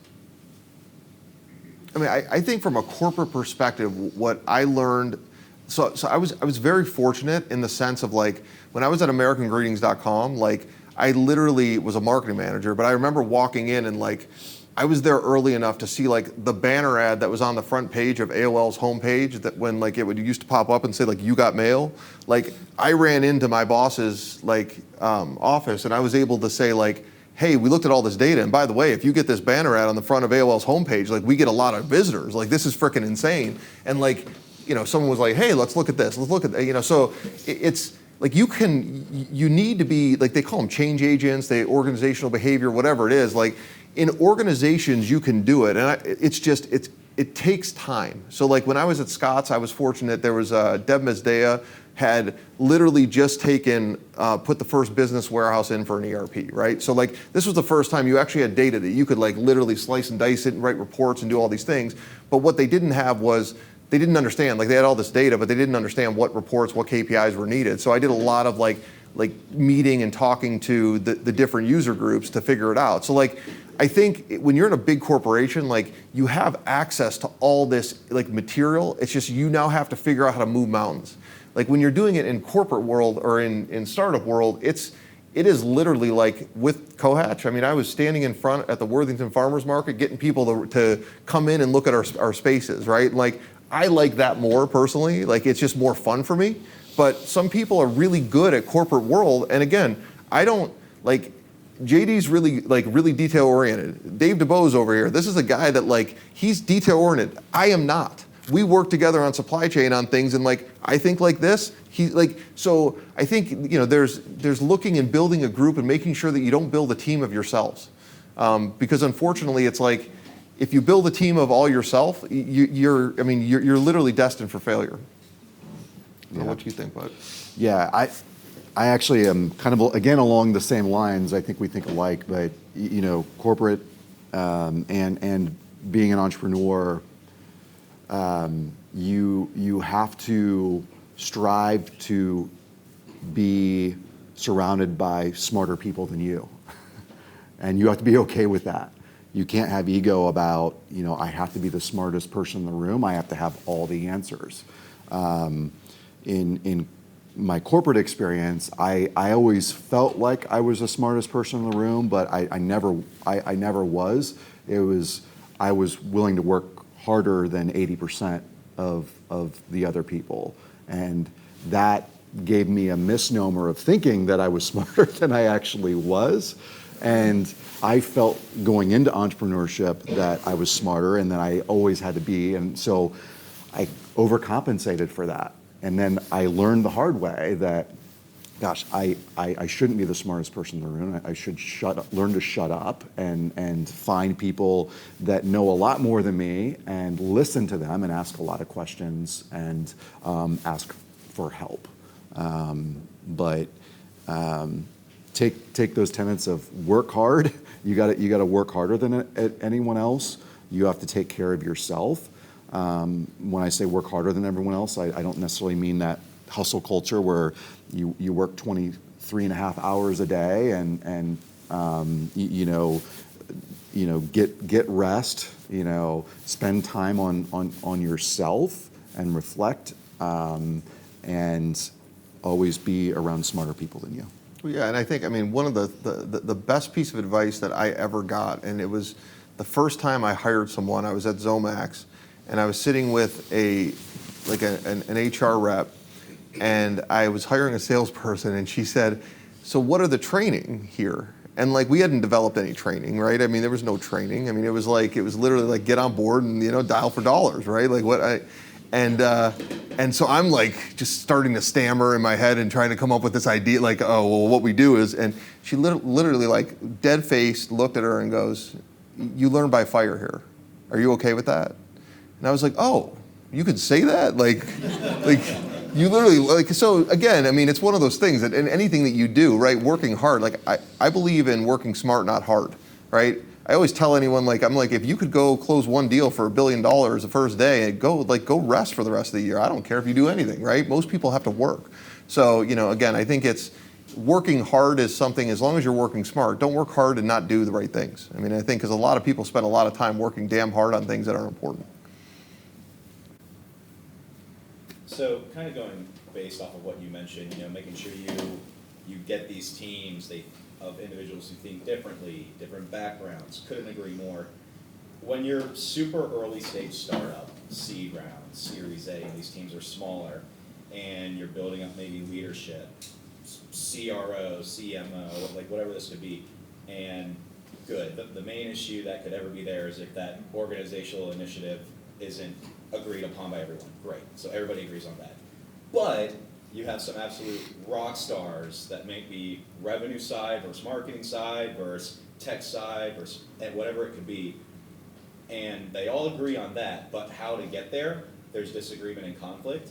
I mean, I think from a corporate perspective, what I learned, so I was very fortunate in the sense of when I was at AmericanGreetings.com, I literally was a marketing manager, but I remember walking in and I was there early enough to see the banner ad that was on the front page of AOL's homepage, that when it used to pop up and say you got mail. I ran into my boss's office and I was able to say hey, we looked at all this data, and by the way, if you get this banner ad on the front of AOL's homepage, we get a lot of visitors. This is freaking insane. And someone was like, hey, let's look at this. Let's look at that. So it's you need to be they call them change agents, they organizational behavior, whatever it is. In organizations, you can do it, and it takes time. So when I was at Scott's, I was fortunate. There was Deb Mezdea had literally just put the first business warehouse in for an ERP, right? So this was the first time you actually had data that you could literally slice and dice it and write reports and do all these things. But what they didn't have was, they didn't understand, they had all this data, but they didn't understand what reports, what KPIs were needed. So I did a lot of meeting and talking to the different user groups to figure it out. So I think when you're in a big corporation, you have access to all this material. It's just you now have to figure out how to move mountains. When you're doing it in corporate world or in startup world, it is literally with COHatch. I mean, I was standing in front at the Worthington Farmers Market getting people to come in and look at our spaces, right? I like that more personally. It's just more fun for me. But some people are really good at corporate world. And again, I don't JD's really detail oriented. Dave DeBose over here, this is a guy that he's detail oriented. I am not. We work together on supply chain on things, and I think this. So I think there's looking and building a group and making sure that you don't build a team of yourselves, because unfortunately it's if you build a team of all yourself, you're literally destined for failure. Yeah. What do you think, bud? Yeah, I actually am kind of, again, along the same lines. I think we think alike, but corporate and being an entrepreneur, you have to strive to be surrounded by smarter people than you, and you have to be okay with that. You can't have ego about I have to be the smartest person in the room. I have to have all the answers. In my corporate experience, I always felt like I was the smartest person in the room, but I never was. I was willing to work harder than 80% of the other people. And that gave me a misnomer of thinking that I was smarter than I actually was. And I felt going into entrepreneurship that I was smarter and that I always had to be. And so I overcompensated for that. And then I learned the hard way that, gosh, I shouldn't be the smartest person in the room. I should learn to shut up and find people that know a lot more than me and listen to them and ask a lot of questions and ask for help. Take those tenets of work hard. You got to work harder than anyone else. You have to take care of yourself. When I say work harder than everyone else, I don't necessarily mean that hustle culture where you work 23 and a half hours a day and get rest, spend time on yourself and reflect, and always be around smarter people than you. Well, yeah, and I think, one of the best piece of advice that I ever got, and it was the first time I hired someone, I was at Zomax, and I was sitting with an HR rep, and I was hiring a salesperson, and she said, "So what are the training here?" And we hadn't developed any training, right? There was no training. It was literally get on board and dial for dollars, right? And so I'm just starting to stammer in my head and trying to come up with this idea, oh, well, what we do is, and she literally dead faced looked at her and goes, "You learn by fire here. Are you okay with that?" And I was like, "Oh, you could say that?" You literally, so again, it's one of those things that in anything that you do, right, working hard, I believe in working smart, not hard, right? I always tell anyone, if you could go close one deal for $1 billion the first day, go rest for the rest of the year. I don't care if you do anything, right? Most people have to work. So, again, I think it's working hard is something, as long as you're working smart, don't work hard and not do the right things. I think because a lot of people spend a lot of time working damn hard on things that aren't important. So kind of going based off of what you mentioned, making sure you get these teams of individuals who think differently, different backgrounds, couldn't agree more. When you're super early stage startup, seed round, Series A, and these teams are smaller, and you're building up maybe leadership, CRO, CMO, whatever this could be, and good. The main issue that could ever be there is if that organizational initiative isn't agreed upon by everyone. Great, so everybody agrees on that. But you have some absolute rock stars that may be revenue side versus marketing side versus tech side versus whatever it could be, and they all agree on that, but how to get there, there's disagreement and conflict.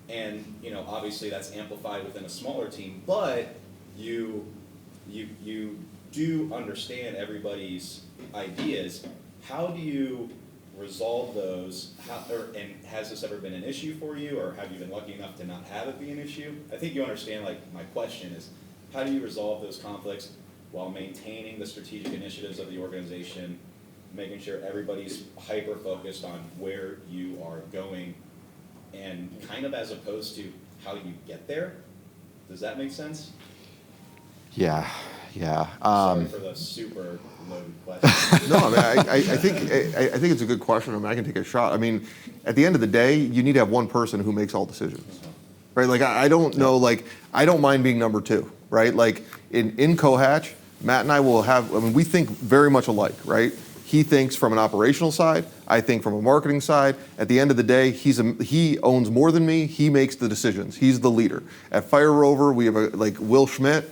And obviously that's amplified within a smaller team, but you do understand everybody's ideas. How do you resolve those? And has this ever been an issue for you, or have you been lucky enough to not have it be an issue? I think you understand, my question is, how do you resolve those conflicts while maintaining the strategic initiatives of the organization, making sure everybody's hyper-focused on where you are going, and kind of as opposed to how you get there? Does that make sense? Yeah. Sorry for the super loaded question. No, I think it's a good question. I can take a shot. At the end of the day, you need to have one person who makes all decisions, right? I don't know, I don't mind being number two, right? In COhatch, Matt and I will have, we think very much alike, right? He thinks from an operational side, I think from a marketing side. At the end of the day, he owns more than me. He makes the decisions. He's the leader. At Fire Rover, we have Will Schmidt,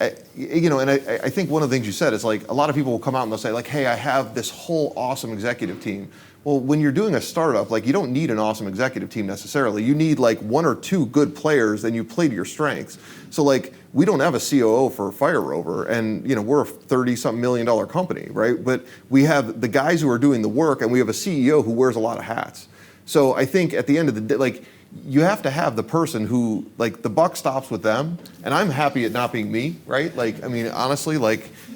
and I think one of the things you said is a lot of people will come out and they'll say hey, I have this whole awesome executive team. Well, when you're doing a startup, you don't need an awesome executive team necessarily. You need one or two good players, and you play to your strengths. So we don't have a COO for Fire Rover, and we're a $30-something million company, right? But we have the guys who are doing the work, and we have a CEO who wears a lot of hats. So I think at the end of the day, you have to have the person who, the buck stops with them, and I'm happy at not being me, right? Honestly,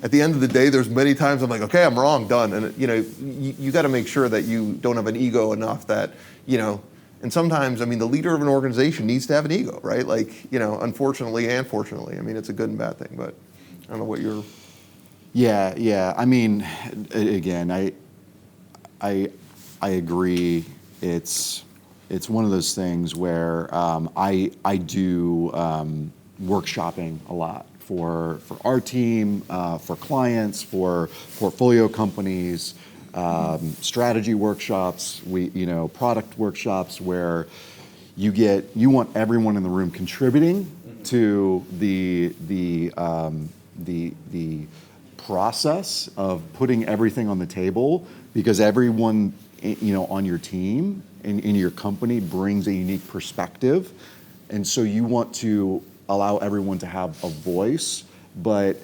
at the end of the day, there's many times I'm okay, I'm wrong, done. And, you got to make sure that you don't have an ego enough that, And sometimes, I mean, the leader of an organization needs to have an ego, right? Like, you know, unfortunately and fortunately. I mean, it's a good and bad thing, but I don't know what you're. Yeah. I mean, again, I agree. It's one of those things where I do workshopping a lot for our team, for clients, for portfolio companies, strategy workshops, product workshops where you want everyone in the room contributing to the process of putting everything on the table, because everyone on your team in your company brings a unique perspective, and so you want to allow everyone to have a voice, but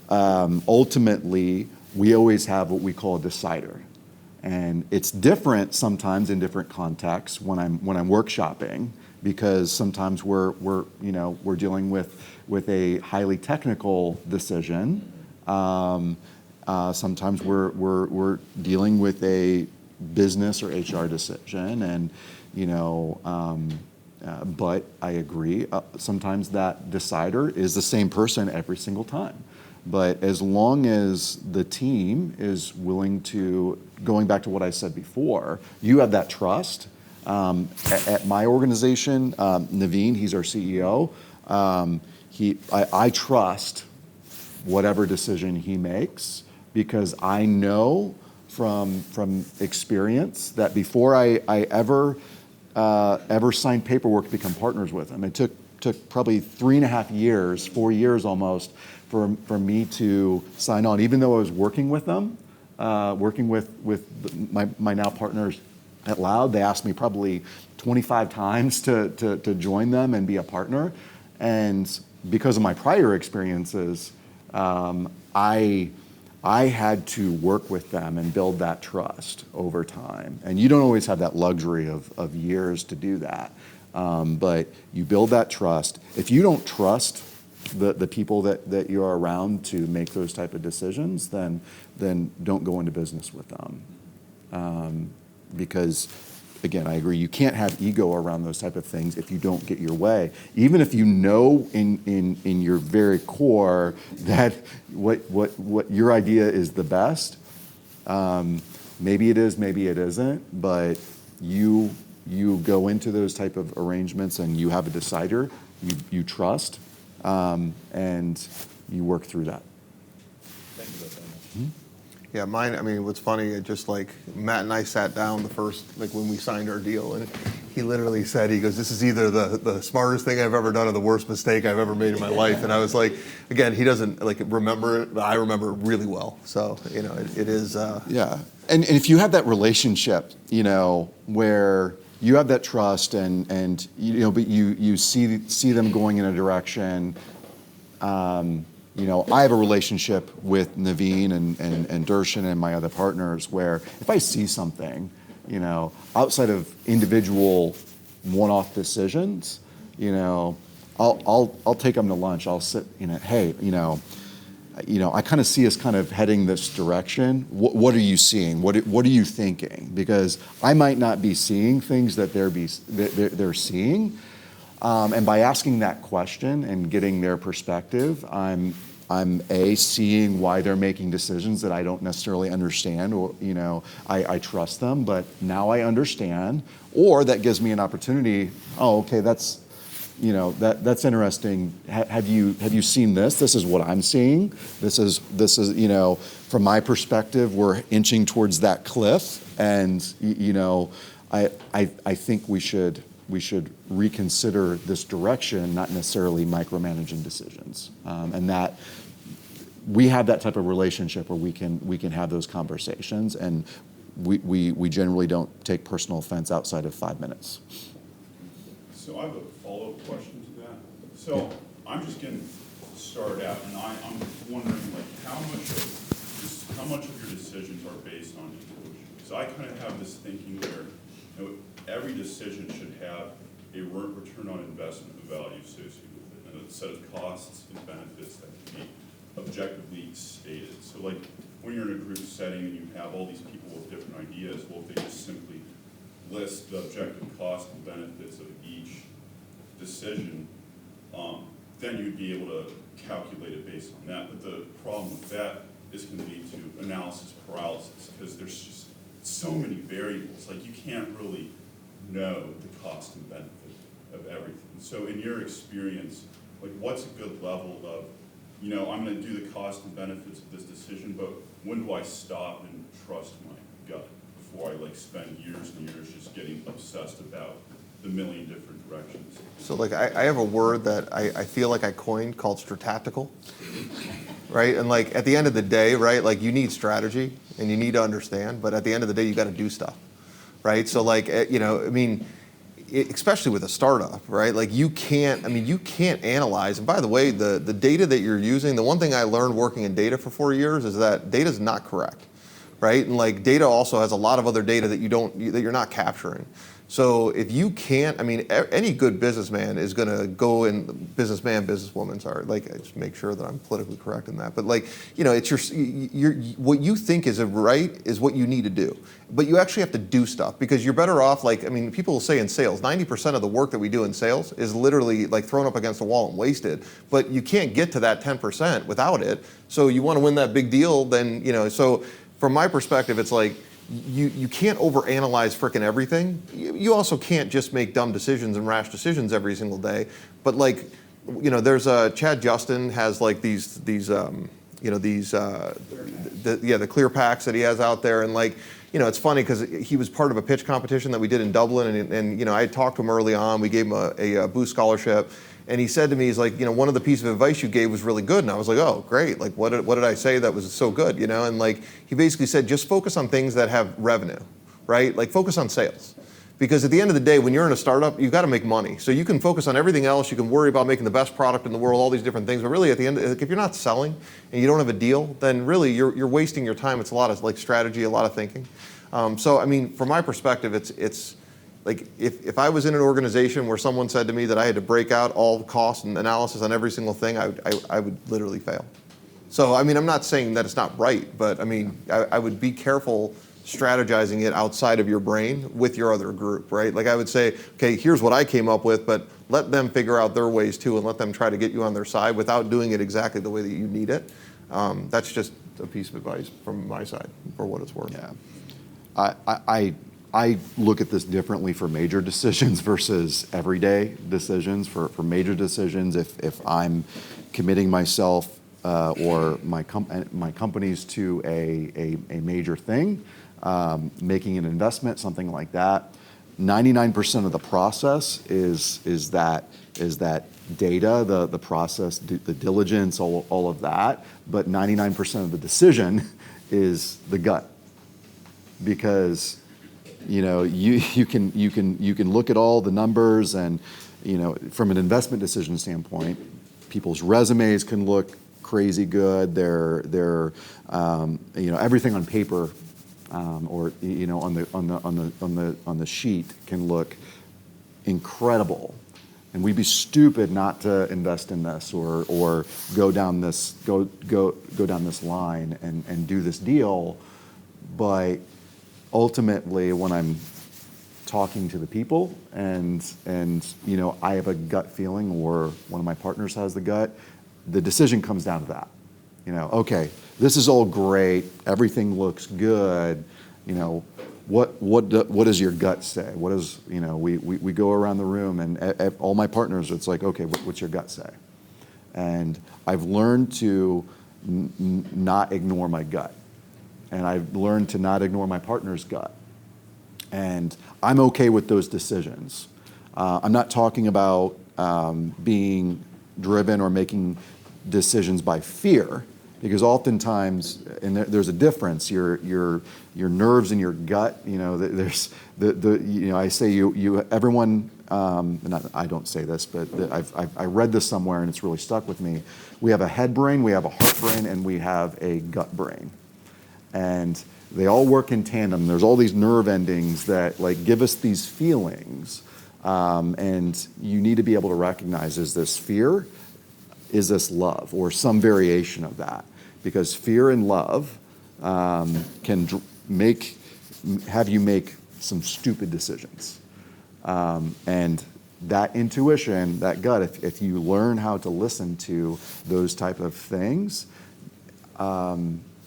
ultimately we always have what we call a decider. And it's different sometimes in different contexts when I'm workshopping, because sometimes we're dealing with a highly technical decision. Sometimes we're dealing with a business or HR decision, and but I agree. Sometimes that decider is the same person every single time. But as long as the team is willing to, going back to what I said before, you have that trust. At my organization, Naveen, he's our CEO. I trust whatever decision he makes, because I know from experience that before I ever signed paperwork to become partners with him, it took probably 3.5 years, 4 years almost, for me to sign on, even though I was working with them, working with my now partners at Loud. They asked me probably 25 times to join them and be a partner. And because of my prior experiences, I had to work with them and build that trust over time. And you don't always have that luxury of years to do that. But you build that trust. If you don't trust the people that you're around to make those type of decisions, then don't go into business with them. Because, again, I agree, you can't have ego around those type of things if you don't get your way. Even if you know in your very core that what your idea is the best, maybe it is, maybe it isn't, but you go into those type of arrangements and you have a decider, you trust, and you work through that. Thank you both very much. Yeah, mine, I mean, what's funny, just like Matt and I sat down the first, like when we signed our deal, and he literally said, he goes, this is either the smartest thing I've ever done or the worst mistake I've ever made in my life. And I was like, again, he doesn't like remember it, but I remember it really well. So, it is. Yeah. And if you have that relationship, where you have that trust and but you see them going in a direction. I have a relationship with Naveen and Darshan and my other partners where if I see something, outside of individual one-off decisions, I'll take them to lunch. I'll sit, hey, I kind of see us kind of heading this direction. What are you seeing? What are you thinking? Because I might not be seeing things that they're seeing. And by asking that question and getting their perspective, I'm seeing why they're making decisions that I don't necessarily understand, or I trust them, but now I understand, or that gives me an opportunity. Oh, okay, that's interesting. Have you seen this? This is what I'm seeing. This is from my perspective, we're inching towards that cliff, and I think we should reconsider this direction, not necessarily micromanaging decisions. And that we have that type of relationship where we can have those conversations, and we generally don't take personal offense outside of 5 minutes. So I have a follow-up question to that. So I'm just getting started out, and I'm wondering, like, how much of your decisions are based on intuition? Because I kind of have this thinking where every decision should have a return on investment of value associated with it, and a set of costs and benefits that can be objectively stated. So like when you're in a group setting and you have all these people with different ideas, well, if they just simply list the objective cost and benefits of each decision, then you'd be able to calculate it based on that. But the problem with that is going to lead to analysis paralysis, because there's just so many variables. Like, you can't really know the cost and benefit of everything. So in your experience, like, what's a good level of, you know, I'm going to do the cost and benefits of this decision, but when do I stop and trust my gut before I like spend years and years just getting obsessed about the million different directions? So like I have a word that I feel like I coined called stratactical, right? And like at the end of the day, right, like you need strategy and you need to understand, but at the end of the day, you got to do stuff, right? So like, you know, I mean, especially with a startup, right? Like you can't analyze. And by the way, the data that you're using, the one thing I learned working in data for 4 years is that data is not correct, right? And like data also has a lot of other data that you're not capturing. So if you can't, I mean, any good businessman is going to go in, businesswoman, sorry, like I just make sure that I'm politically correct in that. But like, you know, it's what you think is right is what you need to do. But you actually have to do stuff, because you're better off, like, I mean, people will say in sales, 90% of the work that we do in sales is literally like thrown up against the wall and wasted. But you can't get to that 10% without it. So you want to win that big deal, then, you know, so from my perspective, it's like, you can't overanalyze frickin' everything. You also can't just make dumb decisions and rash decisions every single day. But like, you know, there's Chad Justin has like the clear packs that he has out there, and like, you know, it's funny because he was part of a pitch competition that we did in Dublin, and you know, I had talked to him early on. We gave him a boost scholarship. And he said to me, he's like, you know, one of the pieces of advice you gave was really good. And I was like, oh, great. Like, what did I say that was so good, you know? And like, he basically said, just focus on things that have revenue, right? Like, focus on sales. Because at the end of the day, when you're in a startup, you've got to make money. So you can focus on everything else. You can worry about making the best product in the world, all these different things. But really, at the end, if you're not selling and you don't have a deal, then really you're wasting your time. It's a lot of like strategy, a lot of thinking. So, I mean, from my perspective, it's like if I was in an organization where someone said to me that I had to break out all cost and analysis on every single thing, I would literally fail. So, I mean, I'm not saying that it's not right, but I mean, I would be careful strategizing it outside of your brain with your other group, right? Like I would say, okay, here's what I came up with, but let them figure out their ways too, and let them try to get you on their side without doing it exactly the way that you need it. That's just a piece of advice from my side for what it's worth. Yeah. I look at this differently for major decisions versus everyday decisions. For major decisions, if I'm committing myself or my companies to a major thing, making an investment, something like that, 99% of the process is that data, the process, the diligence, all of that. But 99% of the decision is the gut, because you know, you can look at all the numbers, and you know, from an investment decision standpoint, people's resumes can look crazy good. They're you know, everything on paper or you know, on the sheet can look incredible, and we'd be stupid not to invest in this or go down this line and do this deal. But ultimately, when I'm talking to the people and you know, I have a gut feeling, or one of my partners has the gut, the decision comes down to that. You know, okay, this is all great, everything looks good. You know, what does your gut say? What is, you know, we go around the room, and all my partners, it's like, okay, what's your gut say? And I've learned to not ignore my gut. And I've learned to not ignore my partner's gut. And I'm okay with those decisions. I'm not talking about being driven or making decisions by fear, because oftentimes, and there's a difference. Your nerves and your gut. You know, there's you know, I say everyone. I don't say this, but I read this somewhere and it's really stuck with me. We have a head brain, we have a heart brain, and we have a gut brain. And they all work in tandem. There's all these nerve endings that like give us these feelings. And you need to be able to recognize, is this fear? Is this love? Or some variation of that? Because fear and love can have you make some stupid decisions. And that intuition, that gut, if you learn how to listen to those type of things,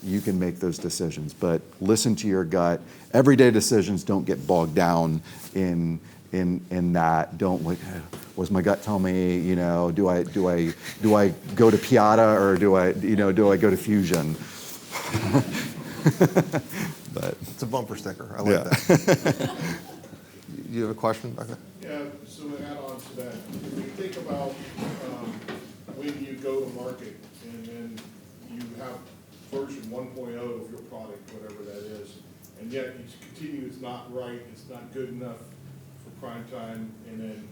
you can make those decisions. But listen to your gut. Everyday decisions don't get bogged down in that. Don't like, what's my gut tell me? You know, do I go to Piata or do I go to Fusion? But It's a bumper sticker. I like that. You have a question back there? Yeah, so to add on to that, if you think about when you go to market and then you have version 1.0 of your product, whatever that is, and yet you continue, it's not right, it's not good enough for prime time, and then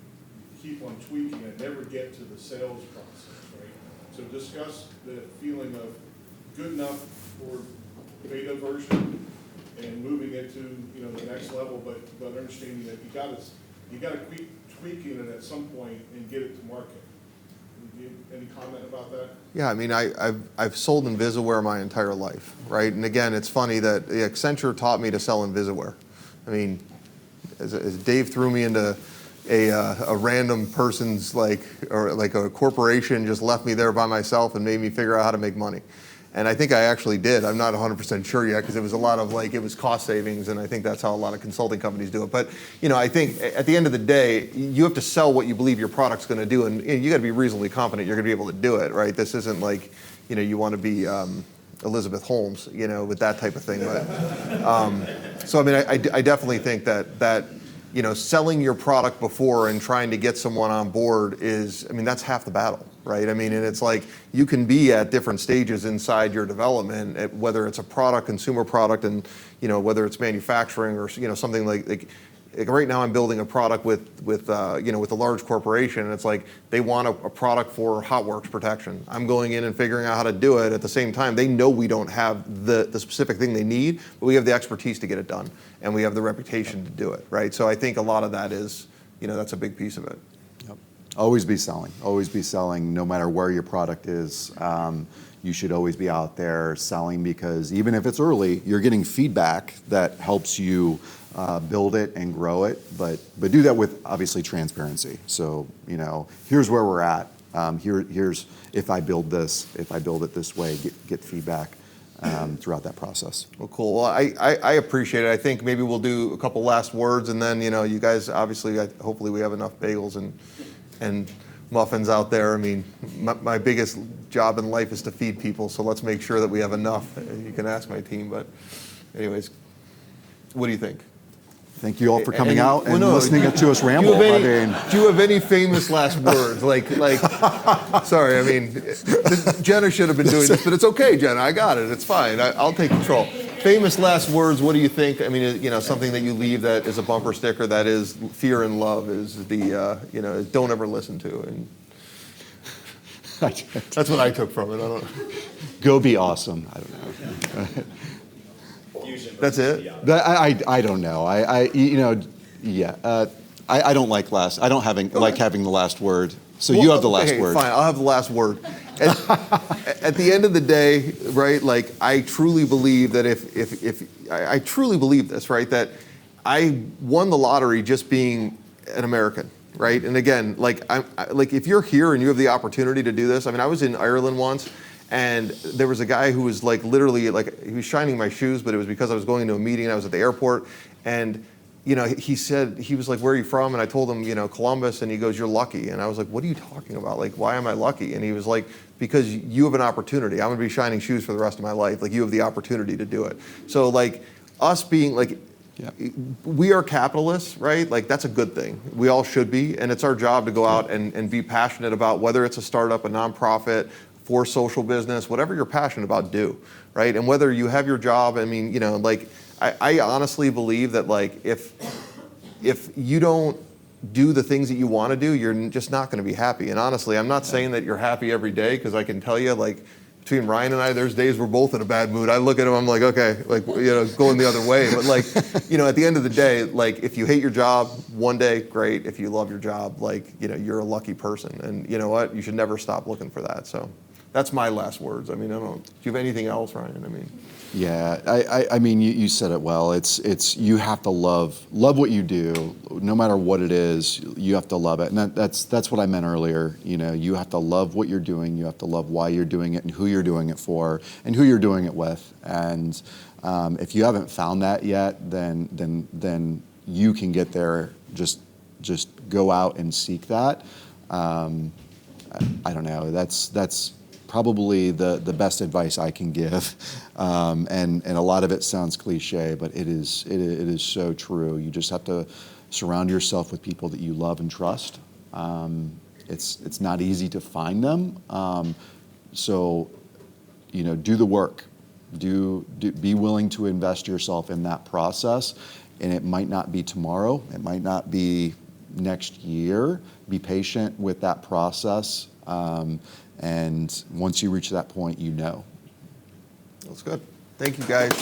keep on tweaking and never get to the sales process, right? So discuss the feeling of good enough for beta version and moving it to, the next level, but understanding that you gotta keep tweaking it at some point and get it to market. Any comment about that? Yeah, I mean, I've sold Invisaware my entire life, right? And again, it's funny that Accenture taught me to sell Invisaware. I mean, as Dave threw me into a random person's or a corporation, just left me there by myself and made me figure out how to make money. And I think I actually did. I'm not 100% sure yet because it was a lot of it was cost savings, and I think that's how a lot of consulting companies do it. But I think at the end of the day, you have to sell what you believe your product's going to do, and you got to be reasonably confident you're going to be able to do it, right? This isn't like you want to be Elizabeth Holmes, with that type of thing. But so I mean, I definitely think that selling your product before and trying to get someone on board that's half the battle, right? I mean, and it's like you can be at different stages inside your development, whether it's a product, consumer product, and whether it's manufacturing or something like right now I'm building a product with a large corporation, and it's like they want a product for hot works protection. I'm going in and figuring out how to do it. At the same time, they know we don't have the specific thing they need, but we have the expertise to get it done, and we have the reputation to do it, right? So I think a lot of that is, that's a big piece of it. Yep. Always be selling, no matter where your product is. You should always be out there selling, because even if it's early, you're getting feedback that helps you build it and grow it, but do that with obviously transparency. So here's where we're at. Here's if I build it this way, get feedback throughout that process. Well, cool. Well, I appreciate it. I think maybe we'll do a couple last words, and then you guys obviously hopefully we have enough bagels and muffins out there. I mean, my biggest job in life is to feed people, so let's make sure that we have enough. You can ask my team, but anyways, what do you think? Thank you all for coming out and listening to us ramble. Do you have any famous last words? Sorry, I mean, Jenna should have been doing this, but it's okay, Jenna. I got it. It's fine. I'll take control. Famous last words. What do you think? I mean, something that you leave that is a bumper sticker that is fear and love is the don't ever listen to, and that's what I took from it. I don't know. Go be awesome. I don't know. That's it. I don't know. I don't like I don't like having the last word. So you have the last word. Fine, I'll have the last word. At the end of the day, right? I truly believe that I truly believe this, right? That I won the lottery just being an American, right? And again, if you're here and you have the opportunity to do this, I mean, I was in Ireland once. And there was a guy who was literally he was shining my shoes, but it was because I was going to a meeting and I was at the airport. And, he said, he was like, where are you from? And I told him, Columbus. And he goes, you're lucky. And I was like, what are you talking about? Why am I lucky? And he was like, because you have an opportunity. I'm going to be shining shoes for the rest of my life. You have the opportunity to do it. So us being we are capitalists, right? That's a good thing. We all should be. And it's our job to go out and be passionate about whether it's a startup, a nonprofit, for social business, whatever you're passionate about, do, right? And whether you have your job, I mean, I honestly believe that if you don't do the things that you want to do, you're just not going to be happy. And honestly, I'm not saying that you're happy every day, because I can tell you, between Ryan and I, there's days we're both in a bad mood. I look at him, I'm like, okay, going the other way. But at the end of the day, if you hate your job one day, great. If you love your job, you're a lucky person. And you know what? You should never stop looking for that. So that's my last words. I mean, I don't, do you have anything else, Ryan? I mean. Yeah, I mean, you said it well. It's you have to love what you do, no matter what it is. You have to love it, and that's what I meant earlier. You know, you have to love what you're doing. You have to love why you're doing it and who you're doing it for and who you're doing it with. And if you haven't found that yet, then you can get there. Just go out and seek that. I don't know. That's probably the best advice I can give, and a lot of it sounds cliche, but it is so true. You just have to surround yourself with people that you love and trust. It's not easy to find them, so you know, do the work. Be willing to invest yourself in that process, and it might not be tomorrow. It might not be next year. Be patient with that process. And once you reach that point, you know. That's good. Thank you, guys.